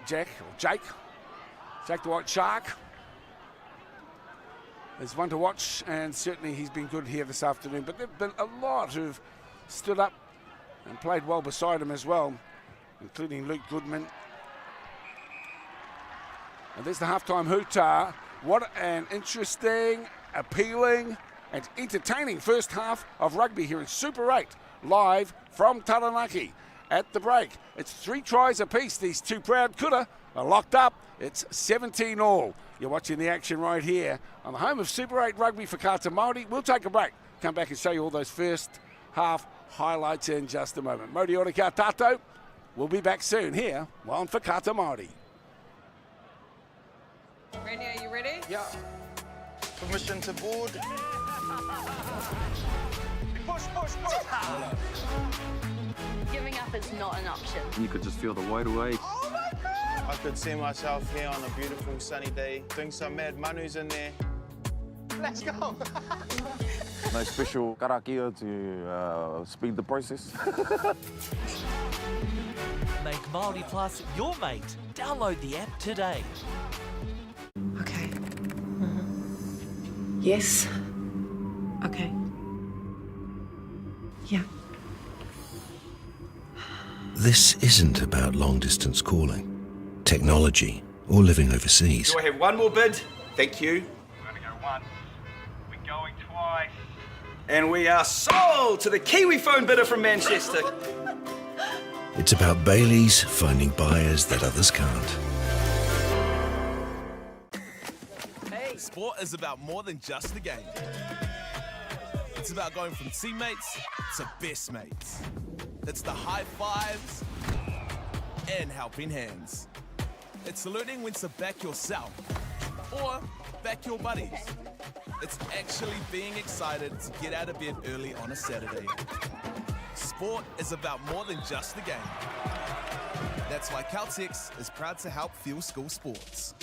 Jake the White Shark is one to watch, and certainly he's been good here this afternoon. But there have been a lot who've stood up and played well beside him as well, including Luke Goodman. And there's the halftime hoota. What an interesting, appealing and entertaining first half of rugby here in Super 8, live from Taranaki. At the break, it's 3 tries apiece. These two proud kura are locked up. It's 17 all. You're watching the action right here on the home of Super 8 Rugby Whakata Māori. We'll take a break. Come back and show you all those first half highlights in just a moment. Modi ora kia tātou. We'll be back soon here on Whakata Māori. Randy, are you ready? Yeah. Permission to board. Push. Giving up is not an option. You could just feel the weight away. Oh my God! I could see myself here on a beautiful sunny day, doing some mad manus in there. Let's go! No special karakia to speed the process. Make Māori Plus your mate. Download the app today. Okay. Yes. Okay. Yeah. This isn't about long-distance calling, technology, or living overseas. Do I have one more bid? Thank you. We're going to go once. We're going twice. And we are sold to the Kiwi phone bidder from Manchester. It's about Bailey's finding buyers that others can't. Sport is about more than just a game. It's about going from teammates to best mates. It's the high fives and helping hands. It's saluting when to back yourself or back your buddies. It's actually being excited to get out of bed early on a Saturday. Sport is about more than just the game. That's why Caltex is proud to help fuel school sports.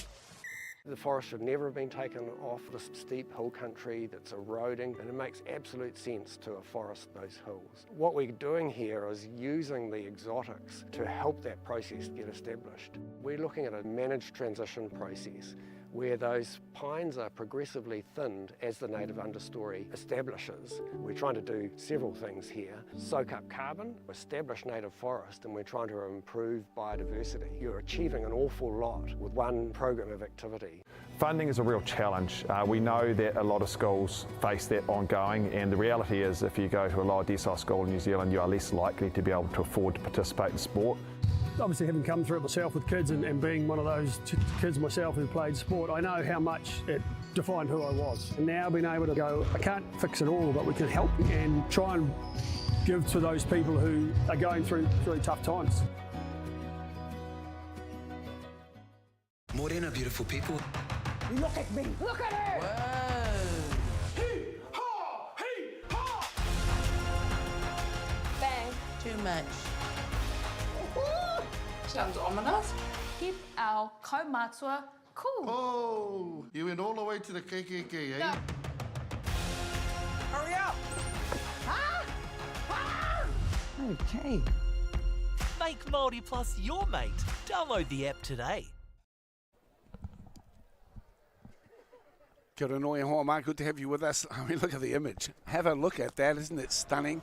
The forest should never have been taken off this steep hill country that's eroding, and it makes absolute sense to afforest those hills. What we're doing here is using the exotics to help that process get established. We're looking at a managed transition process where those pines are progressively thinned as the native understory establishes. We're trying to do several things here. Soak up carbon, establish native forest, and we're trying to improve biodiversity. You're achieving an awful lot with one program of activity. Funding is a real challenge. We know that a lot of schools face that ongoing, and the reality is if you go to a lower decile school in New Zealand, you are less likely to be able to afford to participate in sport. Obviously, having come through it myself with kids and being one of those kids myself who played sport, I know how much it defined who I was. And now being able to go, I can't fix it all, but we can help and try and give to those people who are going through tough times. beautiful people. Look at me. Look at her. Bang. Too much. Sounds ominous. Keep our kaumatua cool. Oh, you went all the way to the KKK, eh? No. Hurry up. Okay. Make Māori Plus your mate. Download the app today. Kia ora noi hoa mai, good to have you with us. I mean, look at the image. Have a look at that, isn't it stunning?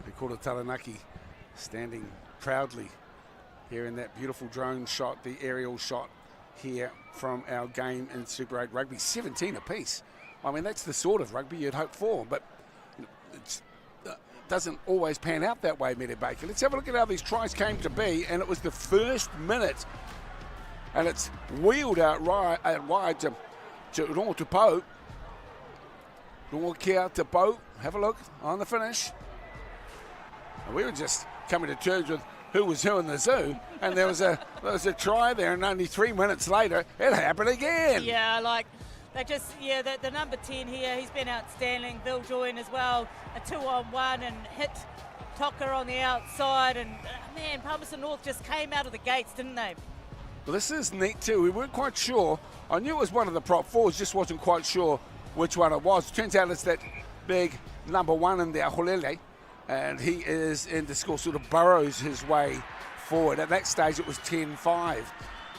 We call it Taranaki standing proudly here in that beautiful drone shot, the aerial shot here from our game in Super 8 Rugby. 17 apiece. I mean, that's the sort of rugby you'd hope for, but it doesn't always pan out that way, Mere Baker. Let's have a look at how these tries came to be, and it was the first minute, and it's wheeled out wide to Rotorua. Rotorua, have a look on the finish. And we were just coming to terms with who was who in the zoo, and there was a try there, and only 3 minutes later, it happened again. Yeah, like they just, the number 10 here, he's been outstanding. Bill Joyne as well, a 2-on-1 and hit Tocker on the outside, and man, Palmerston North just came out of the gates, didn't they? Well, this is neat too. We weren't quite sure. I knew it was one of the prop fours, just wasn't quite sure which one it was. Turns out it's that big number 1 in there, Holele, and he is in the score, sort of burrows his way forward. At that stage, it was 10-5.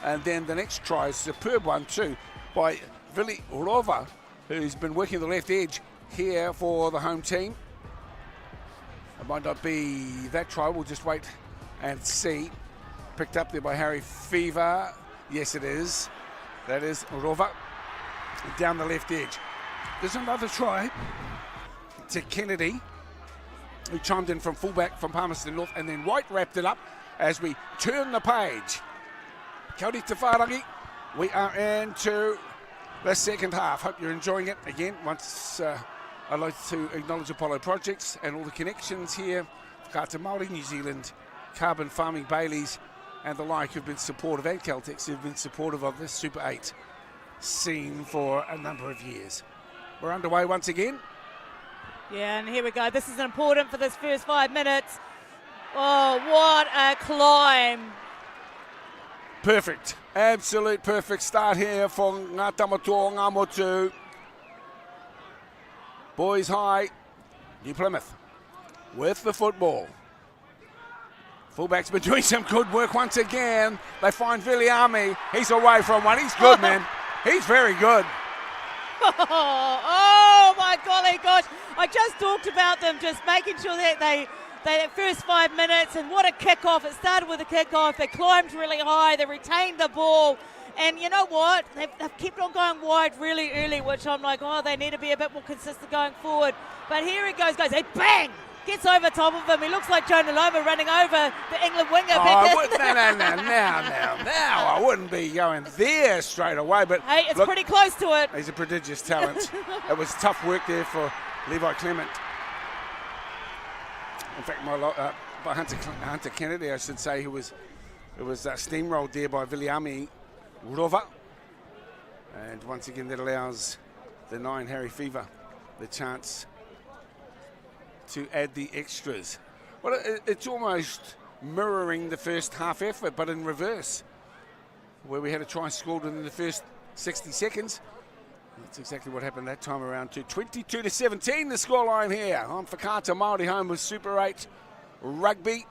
And then the next try is a superb one too by Vili Rova, who's been working the left edge here for the home team. It might not be that try, we'll just wait and see. Picked up there by Harry Fever. Yes, it is. That is Rova down the left edge. There's another try to Kennedy, who chimed in from fullback from Palmerston North, and then White wrapped it up as we turn the page. Kia ora te whārangi. We are into the second half. Hope you're enjoying it. Again, once I'd like to acknowledge Apollo Projects and all the connections here. Whakaata Māori, New Zealand, Carbon Farming, Baileys, and the like who've been supportive, and Celtics who've been supportive of this Super 8 scene for a number of years. We're underway once again. Yeah, and here we go. This is important for this first 5 minutes. Oh, what a climb. Perfect. Absolute perfect start here for Ngā Tamatoa, Ngā Motu. Boys High, New Plymouth with the football. Fullback's been doing some good work once again. They find Viliami. He's away from one. He's good, man. He's very good. Oh my golly gosh. I just talked about them just making sure that they first 5 minutes, and what a kickoff. It started with a kickoff. They climbed really high. They retained the ball. And you know what? They've kept on going wide really early, which I'm like, oh, they need to be a bit more consistent going forward. But here he goes. Hey, bang! Gets over top of him. He looks like Jonah Loma running over the England winger. Now, I wouldn't be going there straight away. But hey, it's look, pretty close to it. He's a prodigious talent. It was tough work there for Levi Clement. In fact, by Hunter Kennedy, I should say, who was steamrolled there by Viliami Rova. And once again, that allows the 9, Harry Fever, the chance to add the extras. Well, it's almost mirroring the first half effort, but in reverse, where we had a try scored within the first 60 seconds. That's exactly what happened that time around too. 22-17 the scoreline here on Whakaata Māori home with Super 8 Rugby.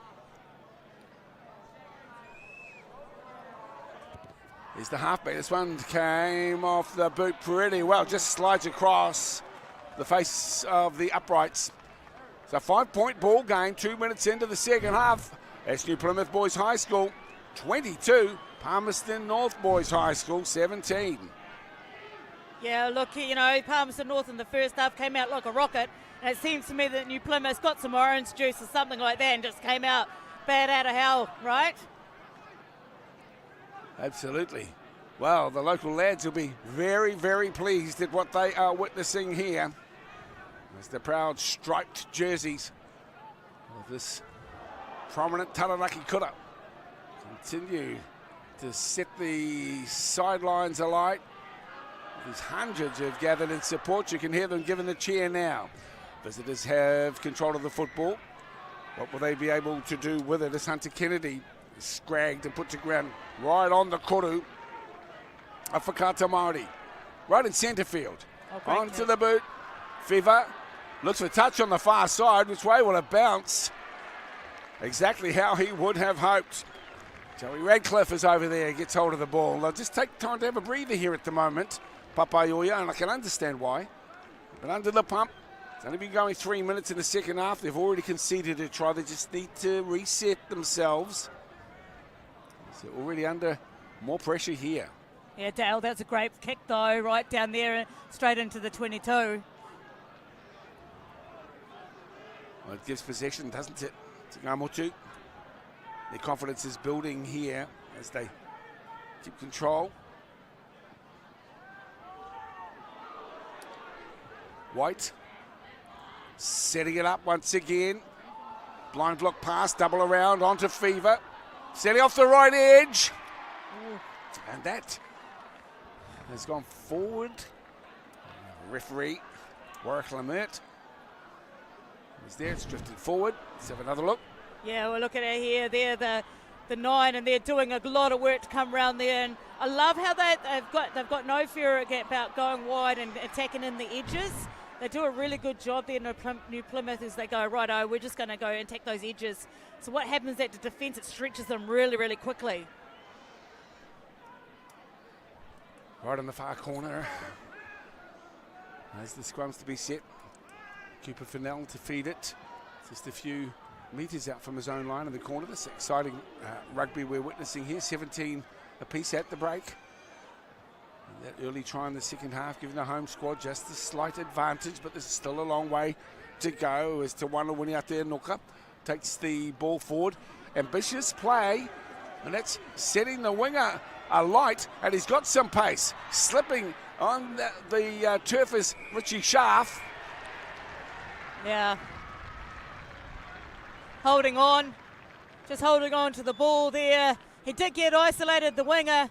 Here's the halfback. This one came off the boot pretty well. Just slides across the face of the uprights. It's a 5-point ball game, 2 minutes into the second half. That's New Plymouth Boys High School 22, Palmerston North Boys High School 17. Yeah, look, Palmerston North in the first half came out like a rocket. And it seems to me that New Plymouth's got some orange juice or something like that and just came out bad out of hell, right? Absolutely. Well, the local lads will be very, very pleased at what they are witnessing here. As the proud striped jerseys of this prominent Taranaki kura continue to set the sidelines alight. There's hundreds who have gathered in support. You can hear them giving the cheer now. Visitors have control of the football. What will they be able to do with it as Hunter Kennedy is scragged and put to ground right on the koru of Whakata Māori. Right in centre field. Onto the boot. Fever looks for touch on the far side. Which way will it bounce? Exactly how he would have hoped. Joey Radcliffe is over there, gets hold of the ball. They'll just take time to have a breather here at the moment. Papaioia, and I can understand why. But under the pump, it's only been going 3 minutes in the second half. They've already conceded a try. They just need to reset themselves. So already under more pressure here. Yeah, Dale, that's a great kick though, right down there, straight into the 22. Well, it gives possession, doesn't it, to Ngamotu. Their confidence is building here as they keep control. White setting it up once again. Blind block pass, double around onto Fever. Setting off the right edge. And that has gone forward. Referee, Warwick Lamert, is there, it's drifted forward. Let's have another look. Yeah, we're looking at here. They're the 9, and they're doing a lot of work to come around there. And I love how they've got no fear about going wide and attacking in the edges. They do a really good job there in New Plymouth as they go, righto, we're just going to go and attack those edges. So what happens at the defence, it stretches them really, really quickly. Right in the far corner. There's the scrums to be set. Cooper Fennell to feed it. Just a few metres out from his own line in the corner. This exciting rugby we're witnessing here. 17 apiece at the break. And that early try in the second half, giving the home squad just a slight advantage, but there's still a long way to go as Tawana winning out there. Noka takes the ball forward. Ambitious play, and that's setting the winger alight, and he's got some pace. Slipping on the turf is Richie Schaaf. Yeah. Holding on, just holding on to the ball there. He did get isolated, the winger,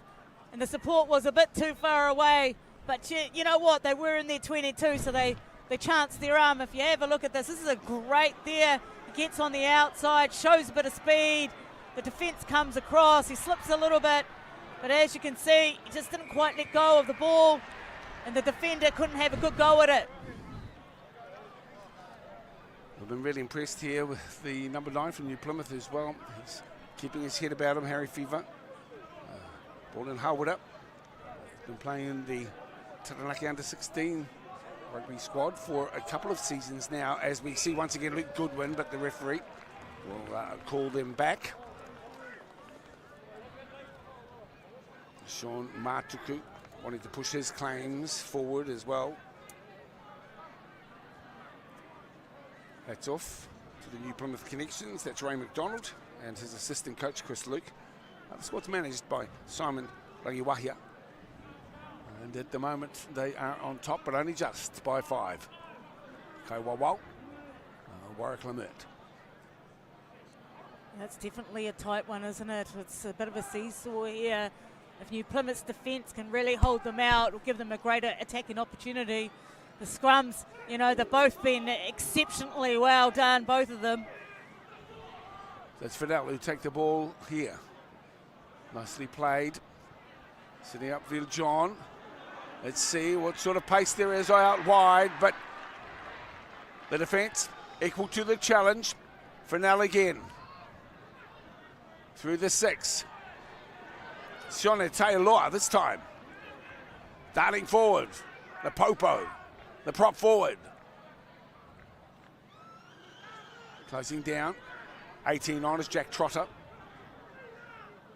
and the support was a bit too far away. But you know what? They were in their 22, so they chanced their arm. If you have a look at this is a great there. He gets on the outside, shows a bit of speed. The defence comes across. He slips a little bit, but as you can see, he just didn't quite let go of the ball, and the defender couldn't have a good go at it. I've been really impressed here with the number 9 from New Plymouth as well. He's keeping his head about him, Harry Fever. Ball in Harwood up. He's been playing in the Taranaki under-16 rugby squad for a couple of seasons now, as we see once again Luke Goodwin, but the referee will call them back. Sean Matuku wanting to push his claims forward as well. That's off to the New Plymouth Connections. That's Ray McDonald and his assistant coach, Chris Luke. The squad's managed by Simon Rangiwahia. And at the moment, they are on top, but only just by 5. Kaiwawau, Warwick Lamert. That's definitely a tight one, isn't it? It's a bit of a seesaw here. If New Plymouth's defence can really hold them out, it'll give them a greater attacking opportunity. The scrums, you know, they've both been exceptionally well done, both of them. That's Fidel who take the ball here. Nicely played. Sitting up field, John. Let's see what sort of pace there is out wide, but the defence equal to the challenge. Fidel again. Through the 6. Sione Tailoa this time. Darting forward. The Popo. The prop forward. Closing down. 18 on is Jack Trotter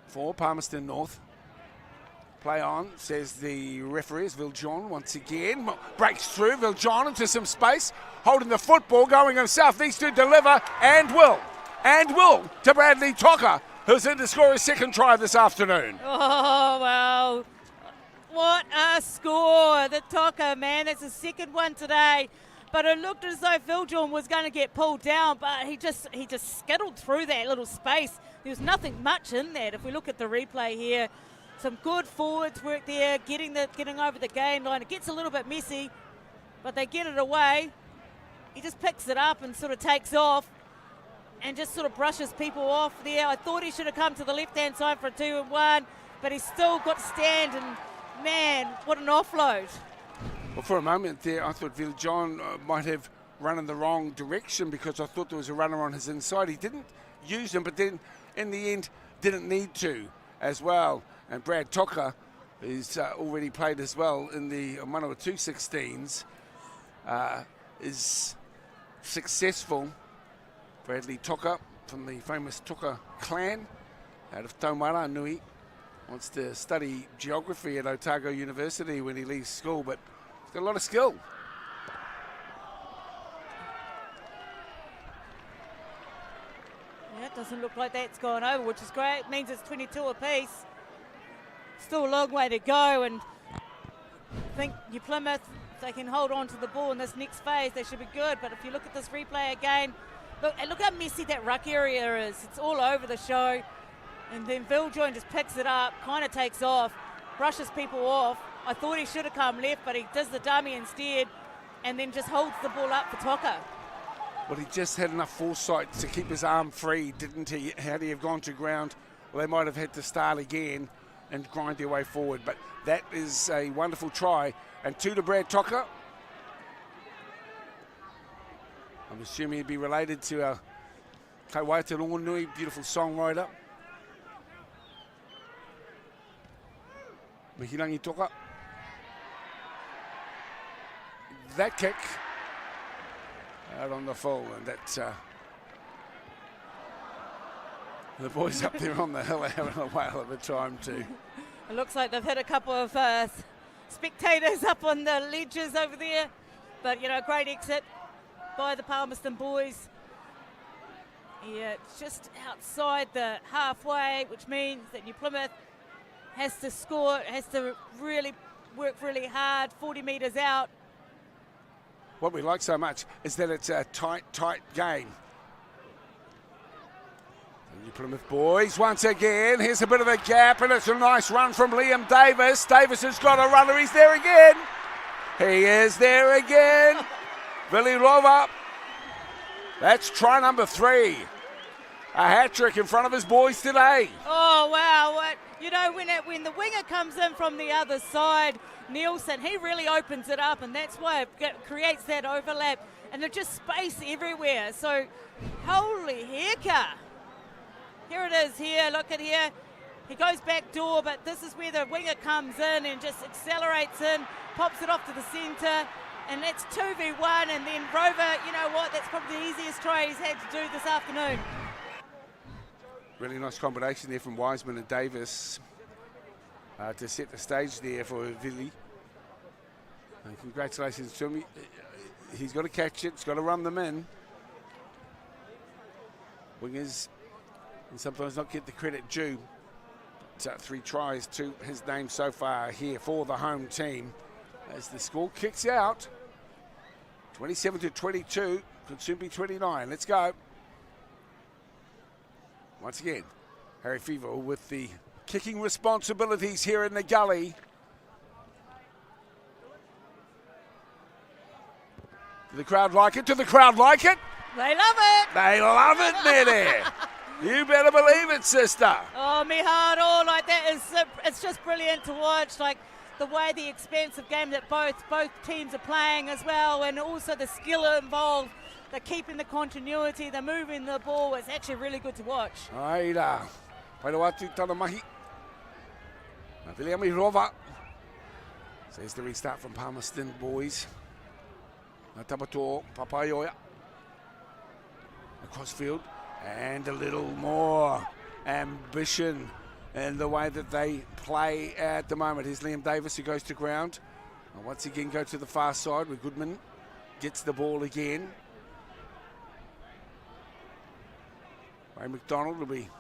for Palmerston North. Play on, says the referee, is Viljohn once again. Breaks through, Viljohn into some space. Holding the football, going himself, needs to deliver, and will to Bradley Toka, who's in to score his second try this afternoon. Oh, wow. What a score. The Toka, man, that's the second one today. But it looked as though Viljohn was going to get pulled down, but he just skittled through that little space. There's nothing much in that. If we look at the replay here, some good forwards work there, getting over the game line. It gets a little bit messy, but they get it away. He just picks it up and sort of takes off and just sort of brushes people off there. I thought he should have come to the left-hand side for a 2-1, but he's still got to stand, and man, what an offload. Well, for a moment there, I thought John might have run in the wrong direction because I thought there was a runner on his inside. He didn't use him, but then in the end didn't need to as well. And Brad Toka, who's already played as well in the Manawa 216s, is successful. Bradley Toka from the famous Toka clan out of Tauranga Nui wants to study geography at Otago University when he leaves school, but he's got a lot of skill. Yeah, it doesn't look like that's gone over, which is great. It means it's 22 apiece. Still a long way to go, and I think New Plymouth, if they can hold on to the ball in this next phase, they should be good. But if you look at this replay again, look how messy that ruck area is. It's all over the show. And then Viljoen just picks it up, kind of takes off, brushes people off. I thought he should have come left, but he does the dummy instead, and then just holds the ball up for Toka. Well, he just had enough foresight to keep his arm free, didn't he? Had he have gone to ground, well, they might have had to start again and grind their way forward. But that is a wonderful try. And 2 to Brad Toka. I'm assuming he'd be related to our Kaiwai Te Rongonui, beautiful songwriter. Mihirangi Toka. That kick out on the full, and that's the boys up there on the hill are having a whale of a time too. It looks like they've hit a couple of spectators up on the ledges over there, but great exit by the Palmerston boys. Yeah, it's just outside the halfway, which means that New Plymouth has to score, has to really work really hard, 40 metres out. What we like so much is that it's a tight game. New Plymouth boys once again. Here's a bit of a gap, and it's a nice run from Liam Davis. Davis has got a runner. He's there again. He is there again. Vili Rova. That's try number 3. A hat-trick in front of his boys today. Oh, wow. When the winger comes in from the other side, Nielsen, he really opens it up, and that's why it creates that overlap. And there's just space everywhere. So, holy hecka. Here it is here. Look at here. He goes back door, but this is where the winger comes in and just accelerates in, pops it off to the centre, and that's 2v1. And then Rover, you know what? That's probably the easiest try he's had to do this afternoon. Really nice combination there from Wiseman and Davis to set the stage there for Vili. And congratulations to him. He's got to catch it. He's got to run them in. Wingers and sometimes not get the credit due. But 3 tries to his name so far here for the home team. As the score kicks out, 27-22, could soon be 29. Let's go. Once again, Harry Fevo with the kicking responsibilities here in the gully. Do the crowd like it? Do the crowd like it? They love it. They love it, Nelly. You better believe it, sister. Oh, me heart, like that is, it's just brilliant to watch. Like the way the expansive game that both teams are playing as well, and also the skill involved. They're keeping the continuity, they're moving the ball. It's actually really good to watch. Aira, Pairowatu Tanamahi. Viliami Rova. Says the restart from Palmerston boys. Tabato Papayoya. Across field. And a little more ambition in the way that they play at the moment. Here's Liam Davis who goes to ground. And once again go to the far side where Goodman gets the ball again. Ray McDonald will be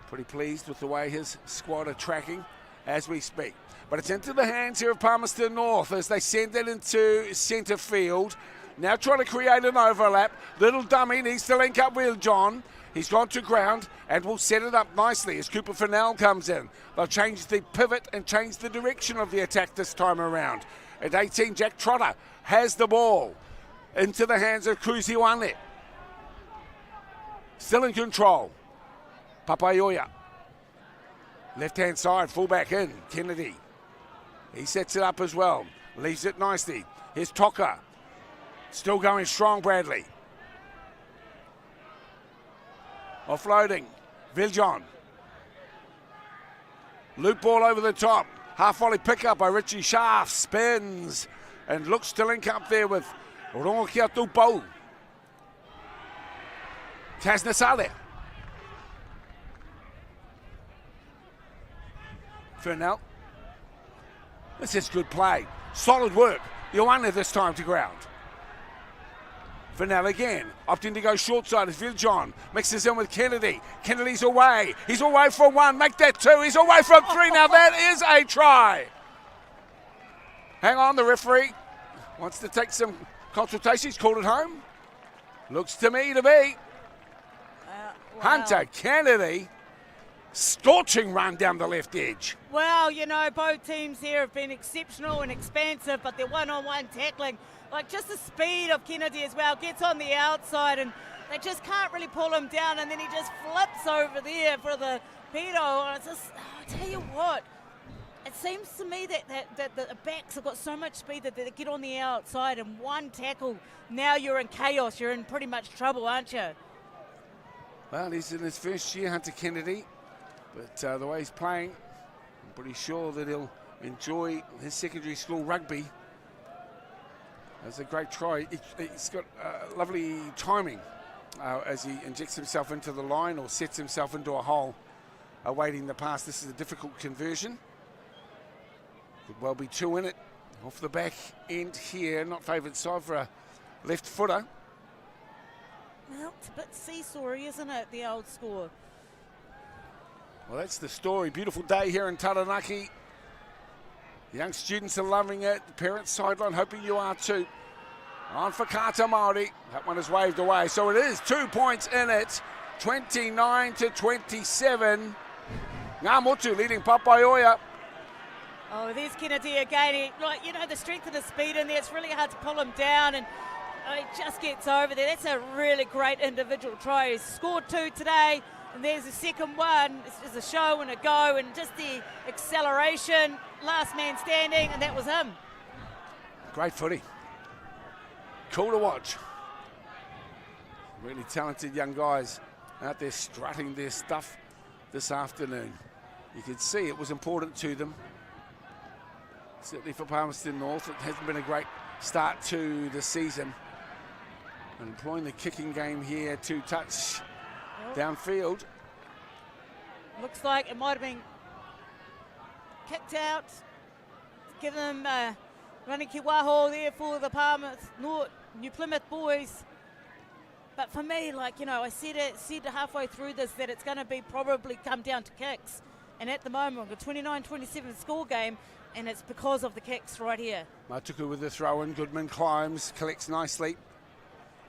pretty pleased with the way his squad are tracking as we speak. But it's into the hands here of Palmerston North as they send it into centre field. Now trying to create an overlap. Little dummy needs to link up with John. He's gone to ground and will set it up nicely as Cooper Fennell comes in. They'll change the pivot and change the direction of the attack this time around. At 18, Jack Trotter has the ball into the hands of Kruziwane. Still in control. Papaioia. Left-hand side, fullback in. Kennedy. He sets it up as well. Leaves it nicely. Here's Toka. Still going strong, Bradley. Offloading. Viljon. Loop ball over the top. Half volley pickup by Richie Schaaf. Spins and looks to link up there with Rongokia Tupou. Tasnasale. Fernell. This is good play. Solid work. Ioane this time to ground. Fennell again, opting to go short side as Viljon mixes in with Kennedy. Kennedy's away. He's away from one. Make that two. He's away from three. Now that is a try. Hang on, the referee wants to take some consultation. He's called it home. Looks to me to be wow. Hunter Kennedy. Scorching run down the left edge. Well, you know, both teams here have been exceptional and expansive, but their one-on-one tackling, like just the speed of Kennedy as well, gets on the outside and they just can't really pull him down, and then he just flips over there for the pedo. And it's just, I tell you what, it seems to me that the backs have got so much speed that they get on the outside, and one tackle, now you're in chaos. You're in pretty much trouble, aren't you? Well, he's in his first year, Hunter Kennedy. But the way he's playing, I'm pretty sure that he'll enjoy his secondary school rugby. That's a great try. He's got lovely timing as he injects himself into the line or sets himself into a hole awaiting the pass. This is a difficult conversion. Could well be two in it. Off the back end here, not favoured side for a left footer. Well, it's a bit seesawy, isn't it, the old score? Well, that's the story. Beautiful day here in Taranaki. The young students are loving it. The parents sideline hoping you are too. On for Kata Māori. That one is waved away. So it is 2 points in it. 29-27. Ngā Motu leading Papaioia. Oh, there's Kennedy again. Like, you know, the strength and the speed in there, it's really hard to pull him down, and he just gets over there. That's a really great individual try. He's scored 2 today. And there's the second one. It's just a show and a go, and just the acceleration, last man standing, and that was him. Great footy. Cool to watch. Really talented young guys out there strutting their stuff this afternoon. You could see it was important to them. Certainly for Palmerston North, it hasn't been a great start to the season. And employing the kicking game here to touch downfield. Looks like it might have been kicked out. Give them running kiwaho there for the Palmerston North, New Plymouth Boys. But for me, like, you know, I said halfway through this that it's going to be probably come down to kicks. And at the moment, we've got a 29-27 score game, and it's because of the kicks right here. Matuku with the throw in. Goodman climbs, collects nicely,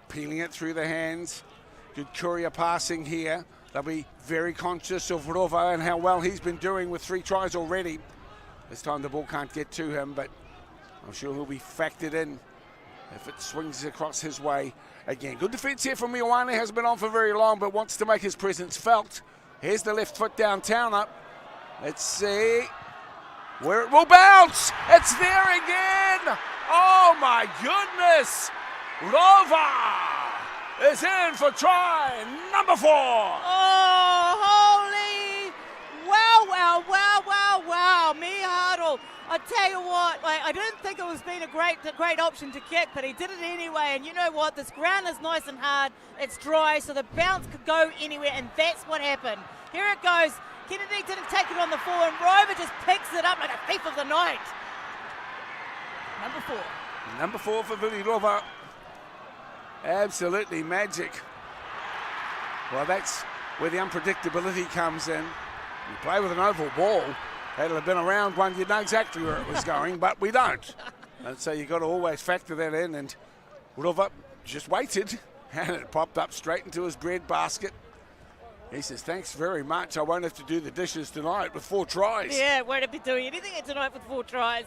peeling it through the hands. Good courier passing here. They'll be very conscious of Rova and how well he's been doing with 3 tries already. This time the ball can't get to him, but I'm sure he'll be factored in if it swings across his way again. Good defence here from Ioane. Hasn't been on for very long, but wants to make his presence felt. Here's the left foot downtown up. Let's see where it will bounce. It's there again. Oh my goodness. Rova is in for try number 4. Oh, holy! Wow! Miharo. I tell you what, I didn't think it was been a great option to kick, but he did it anyway. And you know what? This ground is nice and hard. It's dry, so the bounce could go anywhere, and that's what happened. Here it goes. Kennedy didn't take it on the 4, and Rover just picks it up like a thief of the night. Number 4. Number 4 for Vili Rova. Absolutely magic. Well, that's where the unpredictability comes in. You play with an oval ball. Had it have been around one, you'd know exactly where it was going, but we don't. And so you've got to always factor that in. And Rova just waited, and it popped up straight into his bread basket. He says, thanks very much. I won't have to do the dishes tonight with 4 tries. Yeah, won't be doing anything tonight with 4 tries.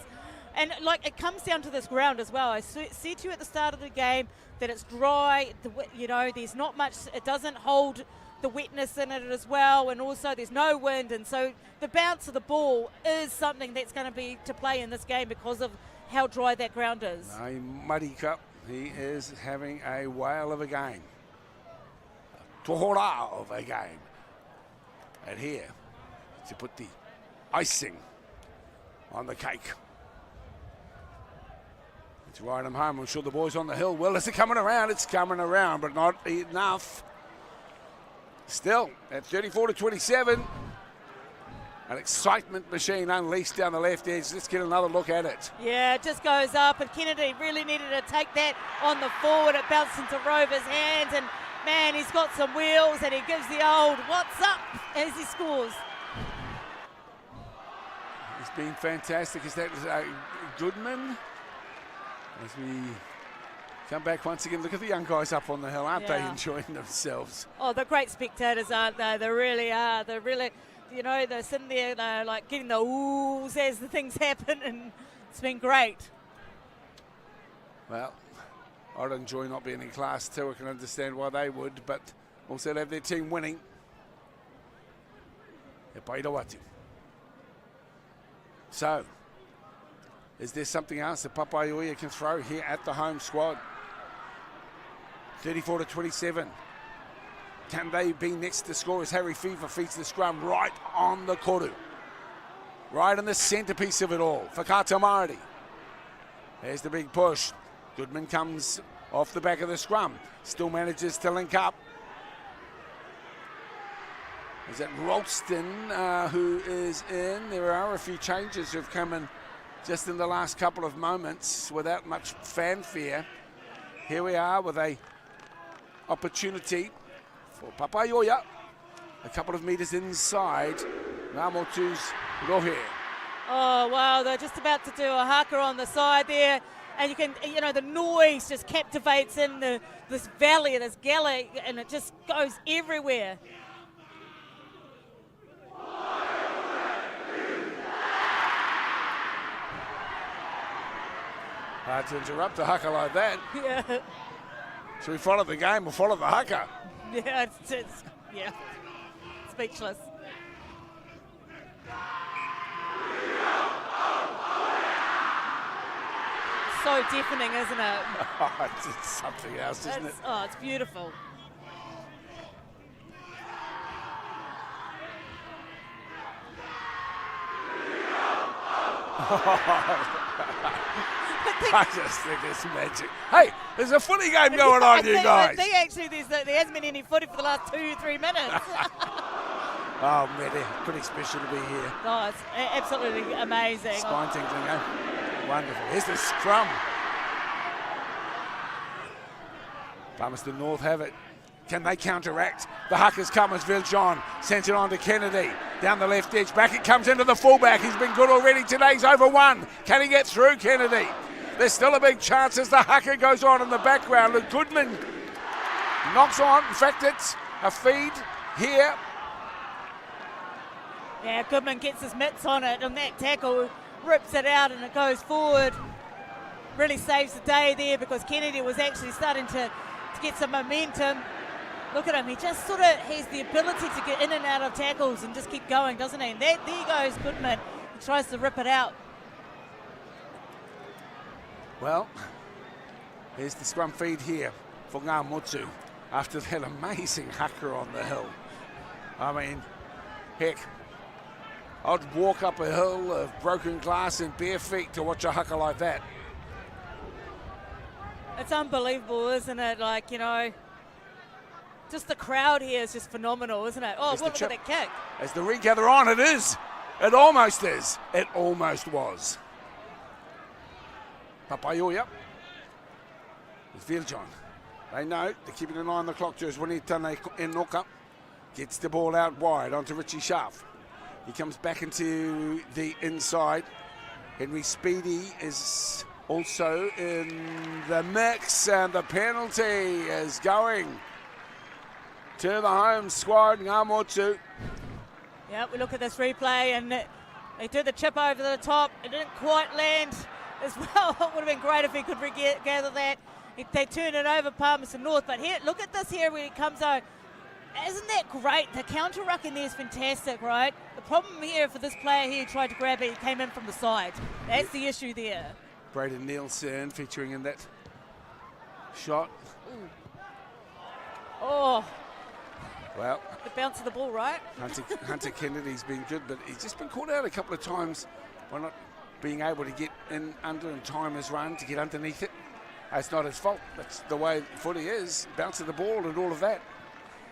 And, like, it comes down to this ground as well. I said to you at the start of the game that it's dry, there's not much, it doesn't hold the wetness in it as well, and also there's no wind, and so the bounce of the ball is something that's going to be to play in this game because of how dry that ground is. A muddy cup. He is having a whale of a game. Tohora of a game. And here, to put the icing on the cake. To ride him home. I'm sure the boys on the hill will. Is it coming around? It's coming around, but not enough. Still, at 34-27, an excitement machine unleashed down the left edge. Let's get another look at it. Yeah, it just goes up, and Kennedy really needed to take that on the forward. It bounced into Rover's hands, and man, he's got some wheels, and he gives the old what's up as he scores. It's been fantastic. Is that Goodman? As we come back once again, look at the young guys up on the hill. Aren't they enjoying themselves? Oh, they're great spectators, aren't they? They really are. They're really, they're sitting there, they're like getting the oohs as the things happen, and it's been great. Well, I'd enjoy not being in class too. I can understand why they would, but also to have their team winning. E paira watu. So, is there something else that Papaioia can throw here at the home squad? 34-27. Can they be next to score as Harry Fever feeds the scrum right on the koru? Right in the centrepiece of it all for Katamari. There's the big push. Goodman comes off the back of the scrum. Still manages to link up. Is it Ralston who is in? There are a few changes who have come in just in the last couple of moments without much fanfare. Here we are with a opportunity for Papaioia. A couple of metres inside. Ramotu's Rohe. Oh, wow, they're just about to do a haka on the side there. And you can, the noise just captivates in this valley, this galley, and it just goes everywhere. Hard to interrupt a haka like that. Yeah. Should we follow the game or follow the haka? Yeah, it's speechless. So deafening, isn't it? Oh, it's something else, isn't it? Oh, it's beautiful. I just think it's magic. Hey, there's a footy game going on, you guys. I think actually there hasn't been any footy for the last 2-3 minutes. Oh, man, pretty special to be here. Oh, it's absolutely amazing. Spine tingling, eh? Wonderful. Here's the scrum. Palmerston North have it. Can they counteract? The Huckers come as Viljon sends it on to Kennedy. Down the left edge, back it comes into the fullback. He's been good already today. He's over one. Can he get through, Kennedy? There's still a big chance as the Haka goes on in the background. Luke Goodman knocks on. In fact, it's a feed here. Yeah, Goodman gets his mitts on it, and that tackle rips it out and it goes forward. Really saves the day there because Kennedy was actually starting to get some momentum. Look at him, he just sort of has the ability to get in and out of tackles and just keep going, doesn't he? And there goes Goodman. He tries to rip it out. Well, here's the scrum feed here for Ngāmutsu after that amazing haka on the hill. I mean, heck, I'd walk up a hill of broken glass in bare feet to watch a haka like that. It's unbelievable, isn't it? Like, just the crowd here is just phenomenal, isn't it? Oh, look at that kick. As the regather on, it is. It almost is. It almost was. Papaioia. It's Viljon. They know. They're keeping an eye on the clock. Just when Enoka gets the ball out wide onto Richie Schaaf. He comes back into the inside. Henry Speedy is also in the mix, and the penalty is going to the home squad, Ngamotu. Yeah, we look at this replay and they did the chip over the top. It didn't quite land as well. It would have been great if he could gather that. They turned it over Palmerston North, but here, look at this here when it comes out. Isn't that great? The counter ruck in there is fantastic, right? The problem here for this player here who tried to grab it, he came in from the side. That's the issue there. Braden Nielsen featuring in that shot. Ooh. Oh. Well, the bounce of the ball, right? Hunter Kennedy's been good, but he's just been caught out a couple of times by not being able to get in under and time his run to get underneath it. It's not his fault. That's the way footy is. Bounce of the ball and all of that.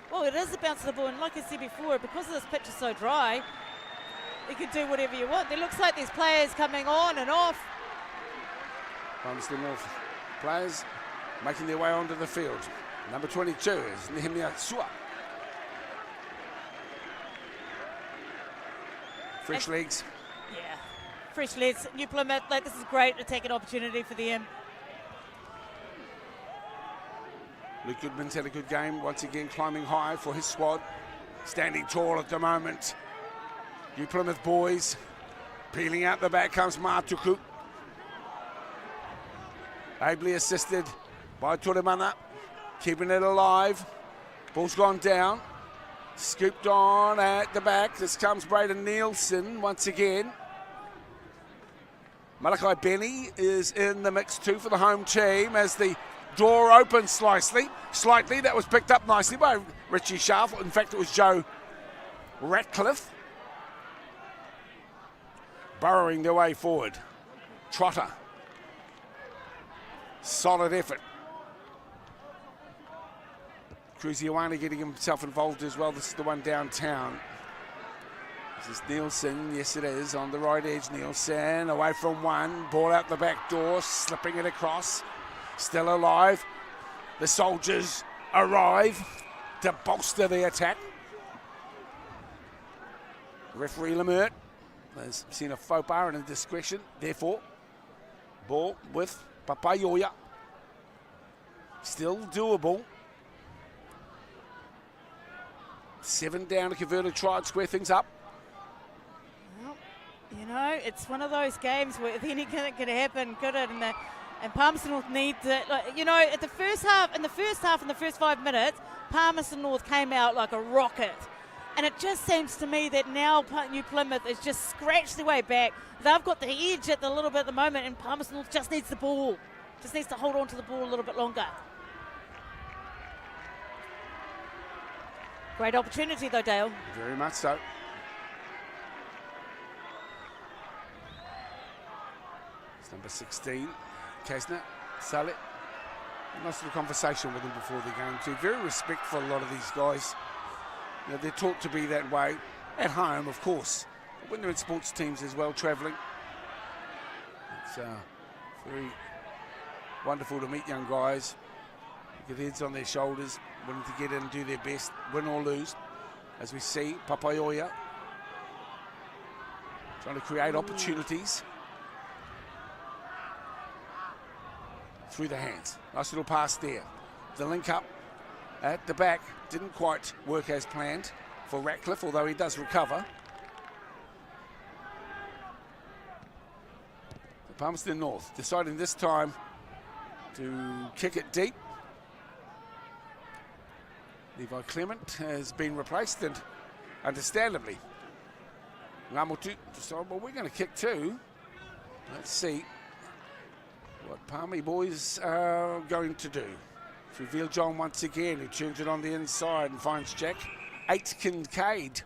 Well, it is the bounce of the ball, and like I said before, because this pitch is so dry, you can do whatever you want. It looks like there's players coming on and off. Palmerston North players making their way onto the field. Number 22 is Nehemiah Sua. Fresh legs. Yeah, fresh legs. New Plymouth, like, this is great attacking opportunity for them. Luke Goodman's had a good game, once again climbing high for his squad. Standing tall at the moment. New Plymouth boys. Peeling out the back comes Matuku. Ably assisted by Turemana. Keeping it alive. Ball's gone down. Scooped on at the back. This comes Braden Nielsen once again. Malachi Benny is in the mix too for the home team as the door opens slightly. That was picked up nicely by Richie Sharp. In fact, it was Joe Ratcliffe. Burrowing their way forward. Trotter. Solid effort. Cruziawani getting himself involved as well. This is the one downtown. This is Nielsen. Yes, it is. On the right edge, Nielsen. Away from one. Ball out the back door. Slipping it across. Still alive. The Soldiers arrive to bolster the attack. Referee Lemert has seen a faux pas and a discretion. Therefore, ball with Papaioia. Still doable. 7 down to convert a try and square things up. Well, you know, it's one of those games where if anything can happen, and Palmerston North needs it. Like, you know, in the first half, in the first 5 minutes, Palmerston North came out like a rocket. And it just seems to me that now New Plymouth has just scratched their way back. They've got the edge at the little bit at the moment, and Palmerston North just needs the ball. Just needs to hold on to the ball a little bit longer. Great opportunity though, Dale. Very much so. It's number 16, Kasner, Saleh. Nice little conversation with him before the game too. Very respectful, a lot of these guys. You know, they're taught to be that way. At home, of course. But when they're in sports teams as well, travelling. It's very wonderful to meet young guys. Get heads on their shoulders, willing to get in and do their best, win or lose. As we see, Papaioia trying to create opportunities through the hands. Nice little pass there. The link up at the back didn't quite work as planned for Ratcliffe, although he does recover. Palmerston North deciding this time to kick it deep. Levi Clement has been replaced, and understandably, Ngamotu decided, well, we're going to kick too. Let's see what Palmy boys are going to do. It's revealed John once again, who turns it on the inside and finds Jack. 8 Kincaid.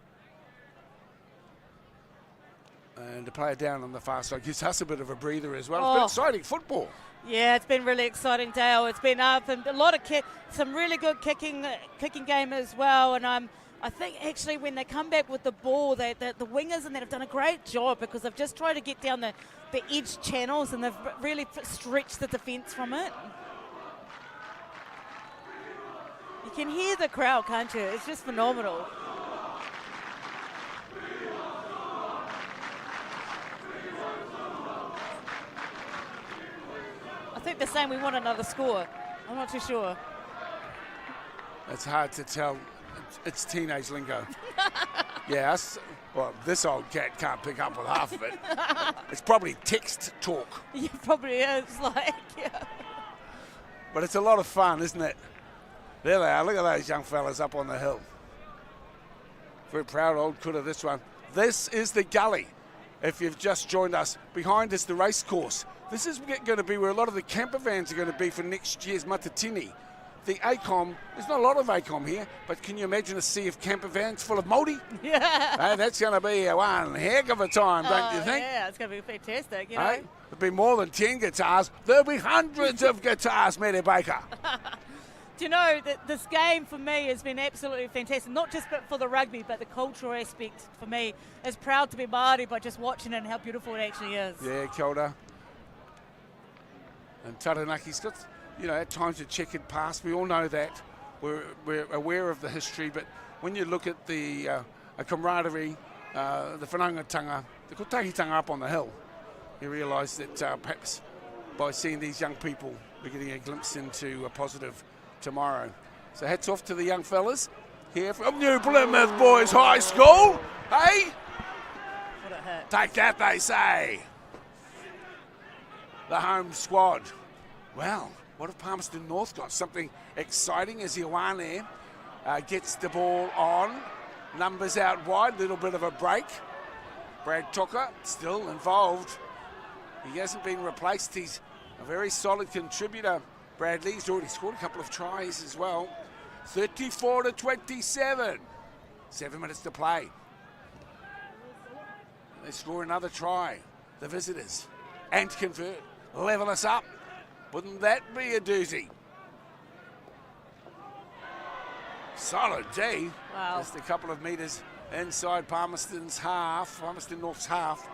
And the player down on the far side gives us a bit of a breather as well. It's been exciting football. Yeah, it's been really exciting, Dale. It's been up and a lot of some really good kicking game as well. And I think actually when they come back with the ball, the wingers and that have done a great job because they've just tried to get down the edge channels and they've really stretched the defence from it. You can hear the crowd, can't you? It's just phenomenal. I think they're saying we want another score. I'm not too sure. It's hard to tell. It's teenage lingo. Yes. Well, this old cat can't pick up with half of it. It's probably text talk. Yeah, probably is. Like, yeah. But it's a lot of fun, isn't it? There they are. Look at those young fellas up on the hill. Very proud old Kura, this one. This is the gully. If you've just joined us, behind us the race course. This is going to be where a lot of the camper vans are going to be for next year's Matatini. The ACOM, there's not a lot of ACOM here, but can you imagine a sea of camper vans full of Māori? Yeah. That's going to be one heck of a time, don't you think? Yeah, it's going to be fantastic, you know. There'll be more than 10 guitars. There'll be hundreds of guitars, Mary Baker. Do you know that this game for me has been absolutely fantastic, not just for the rugby, but the cultural aspect for me. Is proud to be Māori by just watching it and how beautiful it actually is. Yeah, kia ora. And Taranaki's got, at times a checkered past. We all know that. We're aware of the history, but when you look at the camaraderie, the whanangatanga, the kotahitanga up on the hill, you realise that perhaps by seeing these young people, we're getting a glimpse into a positive tomorrow. So hats off to the young fellas here from New Plymouth Boys High School. Hey? What a hit. Take that, they say. The home squad. Well, what if Palmerston North got something exciting as Ioane gets the ball on. Numbers out wide, little bit of a break. Brad Tucker still involved. He hasn't been replaced. He's a very solid contributor. Bradley's already scored a couple of tries as well. 34-27. 7 minutes to play. They score another try. The visitors. And convert. Level us up. Wouldn't that be a doozy? Solid D. Wow. Just a couple of metres inside Palmerston North's half.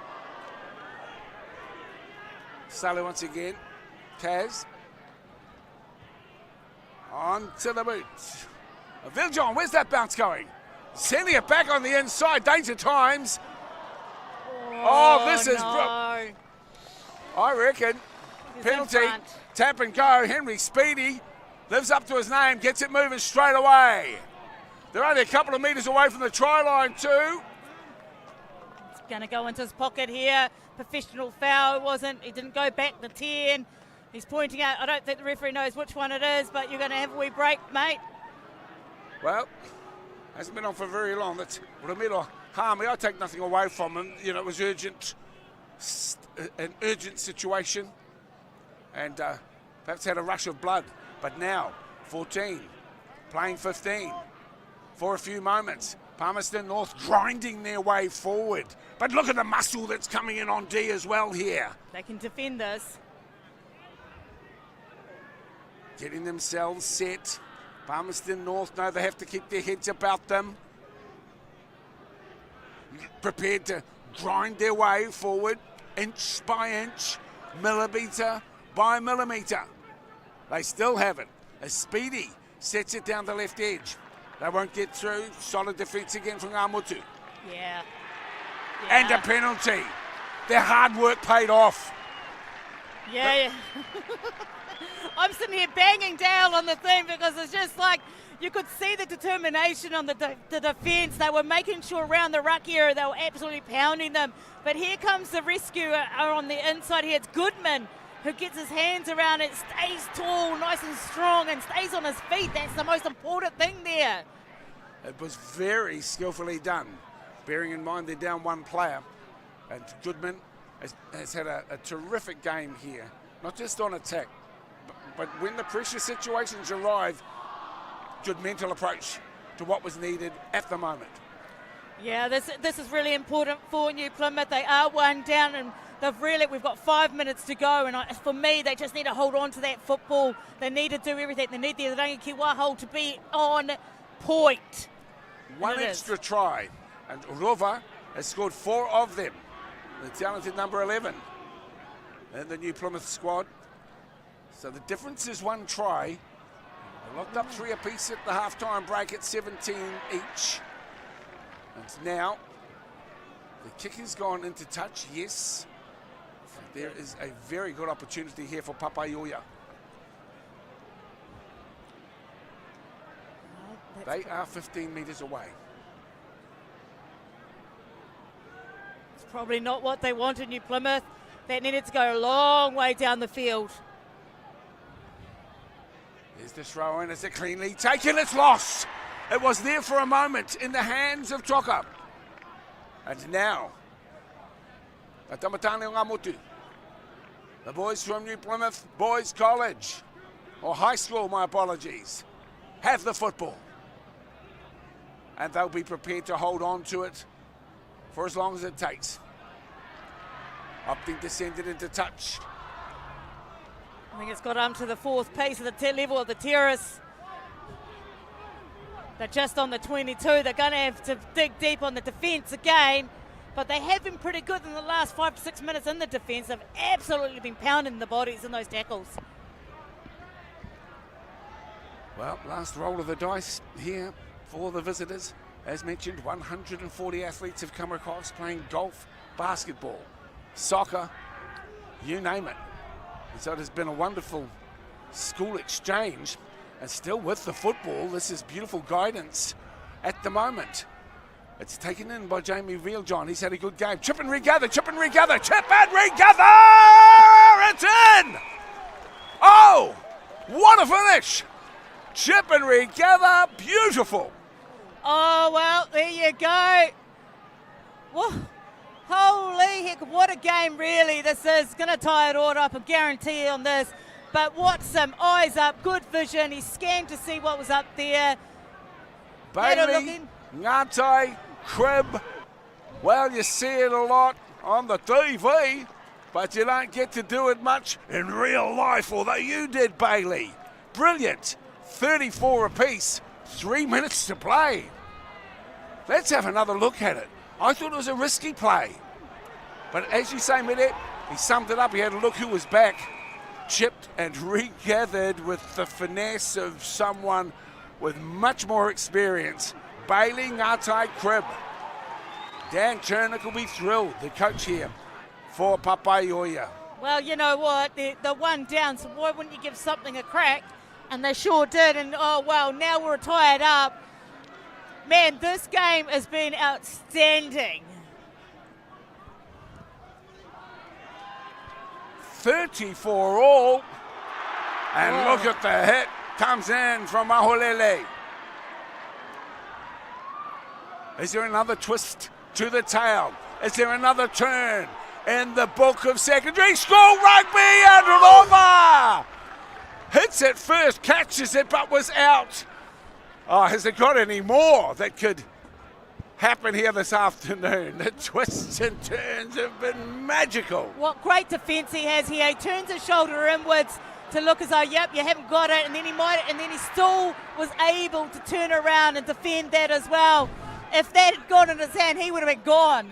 Sully once again. Kaz. On to the boot. Viljon, where's that bounce going? Sending it back on the inside. Danger times. Oh, this is... No. I reckon. He's Penalty. in front. Tap and go. Henry Speedy lives up to his name. Gets it moving straight away. They're only a couple of metres away from the try line too. It's going to go into his pocket here. Professional foul. It wasn't. He didn't go back the 10. He's pointing out. I don't think the referee knows which one it is, but you're going to have a wee break, mate. Well, hasn't been on for very long. That's Ramiro Harmy. I take nothing away from him. It was urgent, an urgent situation, and perhaps had a rush of blood. But now, 14, playing 15 for a few moments. Palmerston North grinding their way forward. But look at the muscle that's coming in on D as well here. They can defend this. Getting themselves set. Palmerston North know they have to keep their heads about them. Prepared to grind their way forward, inch by inch, millimetre by millimetre. They still have it. As Speedy sets it down the left edge. They won't get through. Solid defence again from Amutu. Yeah. And a penalty. Their hard work paid off. Yeah. I'm sitting here banging down on the thing because it's just like you could see the determination on the defence. They were making sure around the ruck area they were absolutely pounding them. But here comes the rescue on the inside here. It's Goodman who gets his hands around it, stays tall, nice and strong, and stays on his feet. That's the most important thing there. It was very skillfully done, bearing in mind they're down one player. And Goodman has had a terrific game here, not just on attack, but when the pressure situations arrive, good mental approach to what was needed at the moment. Yeah, this is really important for New Plymouth. They are one down, and we've got 5 minutes to go, and for me, they just need to hold on to that football. They need to do everything. They need the Rangi Kiwaho to be on point. One extra try, and Rova has scored 4 of them. The talented number 11 in the New Plymouth squad. So the difference is 1 try. They locked up 3 apiece at the half-time break at 17 each. And now the kick has gone into touch, yes. There is a very good opportunity here for Papaioia. They are 15 metres away. It's probably not what they wanted, New Plymouth. That needed to go a long way down the field. Here's the throw in. Is it cleanly taken? It's lost. It was there for a moment in the hands of Troka. And now, the Tamatane o Ngamutu, the boys from New Plymouth Boys College, or high school, my apologies, have the football. And they'll be prepared to hold on to it for as long as it takes. Opting to send it into touch. I think it's got up to the fourth pace at the level of the terrace. They're just on the 22. They're going to have to dig deep on the defence again. But they have been pretty good in the last 5 to 6 minutes in the defence. They've absolutely been pounding the bodies in those tackles. Well, last roll of the dice here for the visitors. As mentioned, 140 athletes have come across playing golf, basketball, soccer, you name it. And so it has been a wonderful school exchange. And still with the football, this is beautiful guidance at the moment. It's taken in by Jamie Reeljohn. He's had a good game. Chip and regather, chip and regather, chip and regather! It's in! Oh, what a finish! Chip and regather, beautiful. Oh, well, there you go. Whoa. Holy heck, what a game really this is. Going to tie it all up, I guarantee you on this. But what some eyes up, good vision. He scanned to see what was up there. Bailey, Ngatai, Crib. Well, you see it a lot on the TV, but you don't get to do it much in real life, although you did, Bailey. Brilliant. 34 apiece, 3 minutes to play. Let's have another look at it. I thought it was a risky play. But as you say, Mede, he summed it up. He had a look who was back. Chipped and regathered with the finesse of someone with much more experience. Bailey Ngatai Crib. Dan Chernick will be thrilled, the coach here for Papaioia. Well, you know what? The one down, so why wouldn't you give something a crack? And they sure did. And oh, well, now we're tied up. Man, this game has been outstanding. 34 all. And look at the hit. Comes in from Maholele. Is there another twist to the tail? Is there another turn in the book of secondary school rugby? And Roma hits it first, catches it, but was out. Oh, has it got any more that could happen here this afternoon? The twists and turns have been magical. What great defence he has here. He turns his shoulder inwards to look as though, yep, you haven't got it, and then he still was able to turn around and defend that as well. If that had gone in his hand, he would have been gone.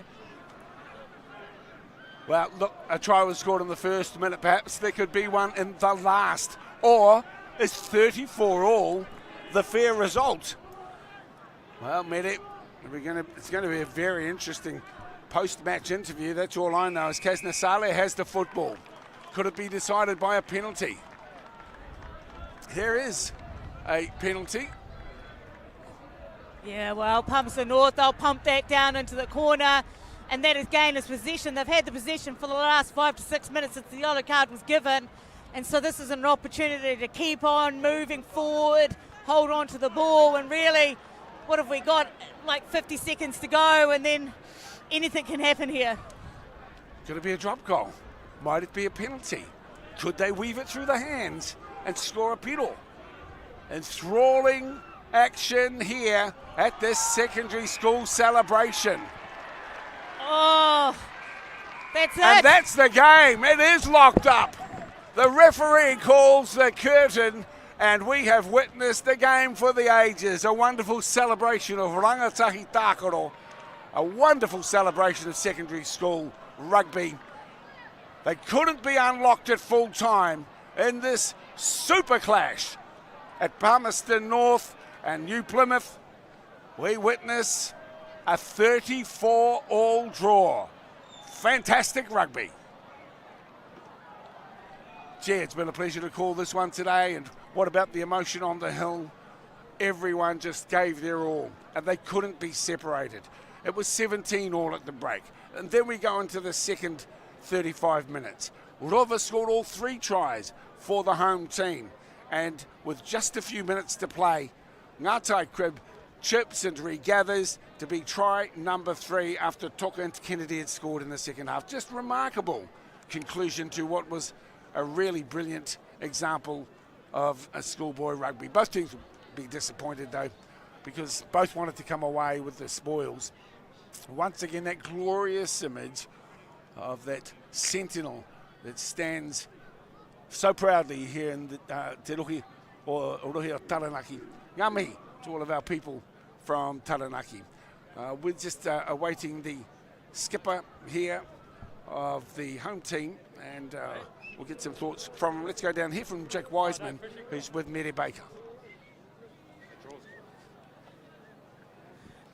Well, look, a try was scored in the first minute. Perhaps there could be one in the last. Or is 34 all the fair result? Well, Mede, it's going to be a very interesting post-match interview. That's all I know, is Kasnasale has the football. Could it be decided by a penalty? There is a penalty. Yeah, well, Palmerston North, they'll pump that down into the corner, and that has gained his possession. They've had the possession for the last 5 to 6 minutes since the yellow card was given, and so this is an opportunity to keep on moving forward, hold on to the ball, and really, what have we got? Like 50 seconds to go, and then anything can happen here. Could it be a drop goal? Might it be a penalty? Could they weave it through the hands and score a penalty? Enthralling action here at this secondary school celebration. Oh, that's it. And that's the game. It is locked up. The referee calls the curtain, and we have witnessed the game for the ages. A wonderful celebration of Rangatahi Tākaro. A wonderful celebration of secondary school rugby. They couldn't be unlocked at full time in this super clash at Palmerston North and New Plymouth. We witness a 34-all draw. Fantastic rugby. Gee, it's been a pleasure to call this one today. And what about the emotion on the hill? everyone just gave their all, and they couldn't be separated. It was 17 all at the break. And then we go into the second 35 minutes. Rotorua scored all 3 tries for the home team. And with just a few minutes to play, Ngātai Crib chips and regathers to be try number 3 after Toka and Kennedy had scored in the second half. Just remarkable conclusion to what was a really brilliant example of a schoolboy rugby. Both teams will be disappointed though, because both wanted to come away with the spoils. Once again, that glorious image of that sentinel that stands so proudly here in the Te Rohi or Rohi o Taranaki. Ngā mihi to all of our people from Taranaki. We're just awaiting the skipper here of the home team, and we'll get some thoughts from him. Let's go down here from Jack Wiseman, who's with Mere Baker.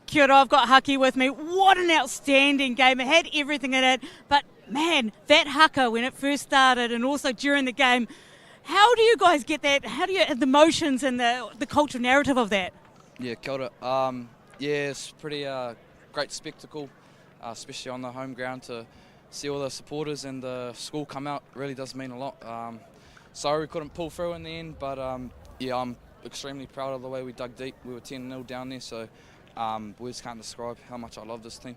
Kia ora, I've got Haki with me. What an outstanding game. It had everything in it, but man, that haka when it first started and also during the game, how do you guys get that? How do you the emotions and the cultural narrative of that? Yeah, kia ora. Yeah, it's pretty great spectacle, especially on the home ground, to see all the supporters and the school come out. Really does mean a lot. Sorry we couldn't pull through in the end, but yeah, I'm extremely proud of the way we dug deep. We were 10-0 down there, so words can't describe how much I love this team.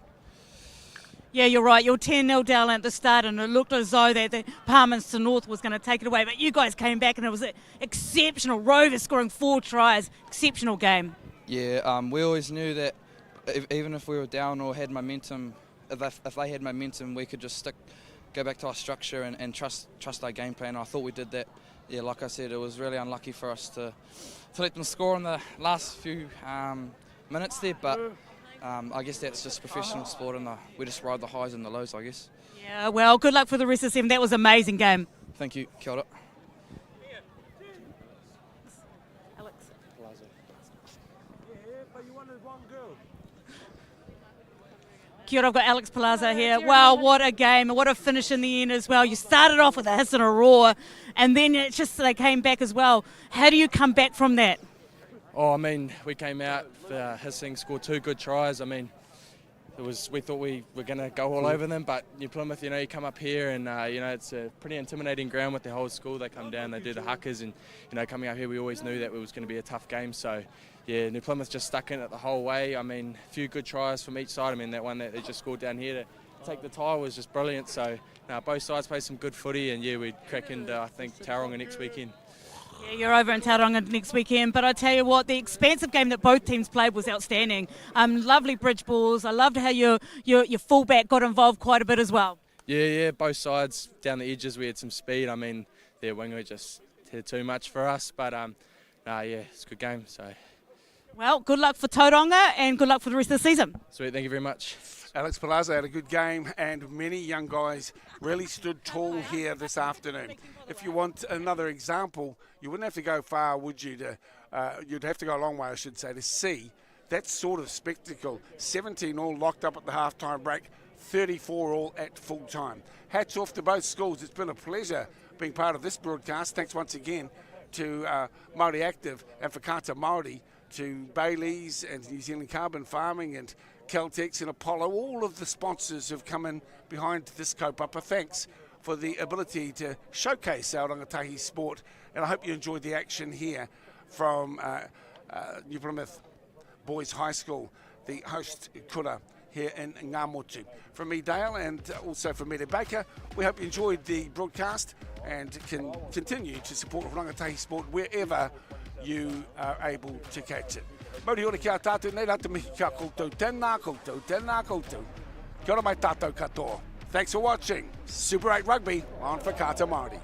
Yeah, you're right. You're 10-0 down at the start, and it looked as though that the Palmerston North was going to take it away. But you guys came back, and it was an exceptional. Rovers scoring 4 tries. Exceptional game. Yeah, we always knew that even if we were down or had momentum, if they had momentum, we could just go back to our structure and trust our game plan. I thought we did that. Yeah, like I said, it was really unlucky for us to let them score in the last few minutes there, but I guess that's just professional sport, and we just ride the highs and the lows, I guess. Yeah, well, good luck for the rest of the season. That was an amazing game. Thank you. Kia ora. Alex. Kia ora, I've got Alex Palazzo here. Wow, what a game, what a finish in the end as well. You started off with a hiss and a roar, and then it's just they came back as well. How do you come back from that? Oh, I mean, we came out, Hastings scored 2 good tries. I mean, we thought we were going to go all over them, but New Plymouth, you know, you come up here and, you know, it's a pretty intimidating ground with the whole school. They come down, they do the hakas, and, you know, coming up here, we always knew that it was going to be a tough game. So, yeah, New Plymouth just stuck in it the whole way. I mean, a few good tries from each side. I mean, that one that they just scored down here to take the tie was just brilliant. So, both sides played some good footy, and, yeah, we'd crack into, I think, Tauranga next weekend. Yeah, you're over in Tauranga next weekend, but I tell you what, the expansive game that both teams played was outstanding. Lovely bridge balls. I loved how your fullback got involved quite a bit as well. Yeah, both sides down the edges. We had some speed. I mean, their winger just did too much for us, but yeah, it's a good game. So, well, good luck for Tauranga and good luck for the rest of the season. Sweet, thank you very much. Alex Palazzo had a good game, and many young guys really stood tall here this afternoon. If you want another example, you wouldn't have to go far, would you? You'd have to go a long way, I should say, to see that sort of spectacle. 17 all locked up at the halftime break, 34 all at full time. Hats off to both schools. It's been a pleasure being part of this broadcast. Thanks once again to Māori Active and Whakata Māori, to Bailey's and New Zealand Carbon Farming and Caltex and Apollo. All of the sponsors have come in behind this kaupapa. Thanks for the ability to showcase our rangatahi sport, and I hope you enjoyed the action here from New Plymouth Boys High School, the host kura here in Ngāmotu. From me, Dale, and also from Mere Baker, we hope you enjoyed the broadcast and can continue to support rangatahi sport wherever you are able to catch it. Mauri ora kia tātou, nei rata mihi kia koutou, tēnā koutou, tēnā koutou. Kia ora mai tātou katoa. Thanks for watching Super 8 Rugby on Whakata Māori.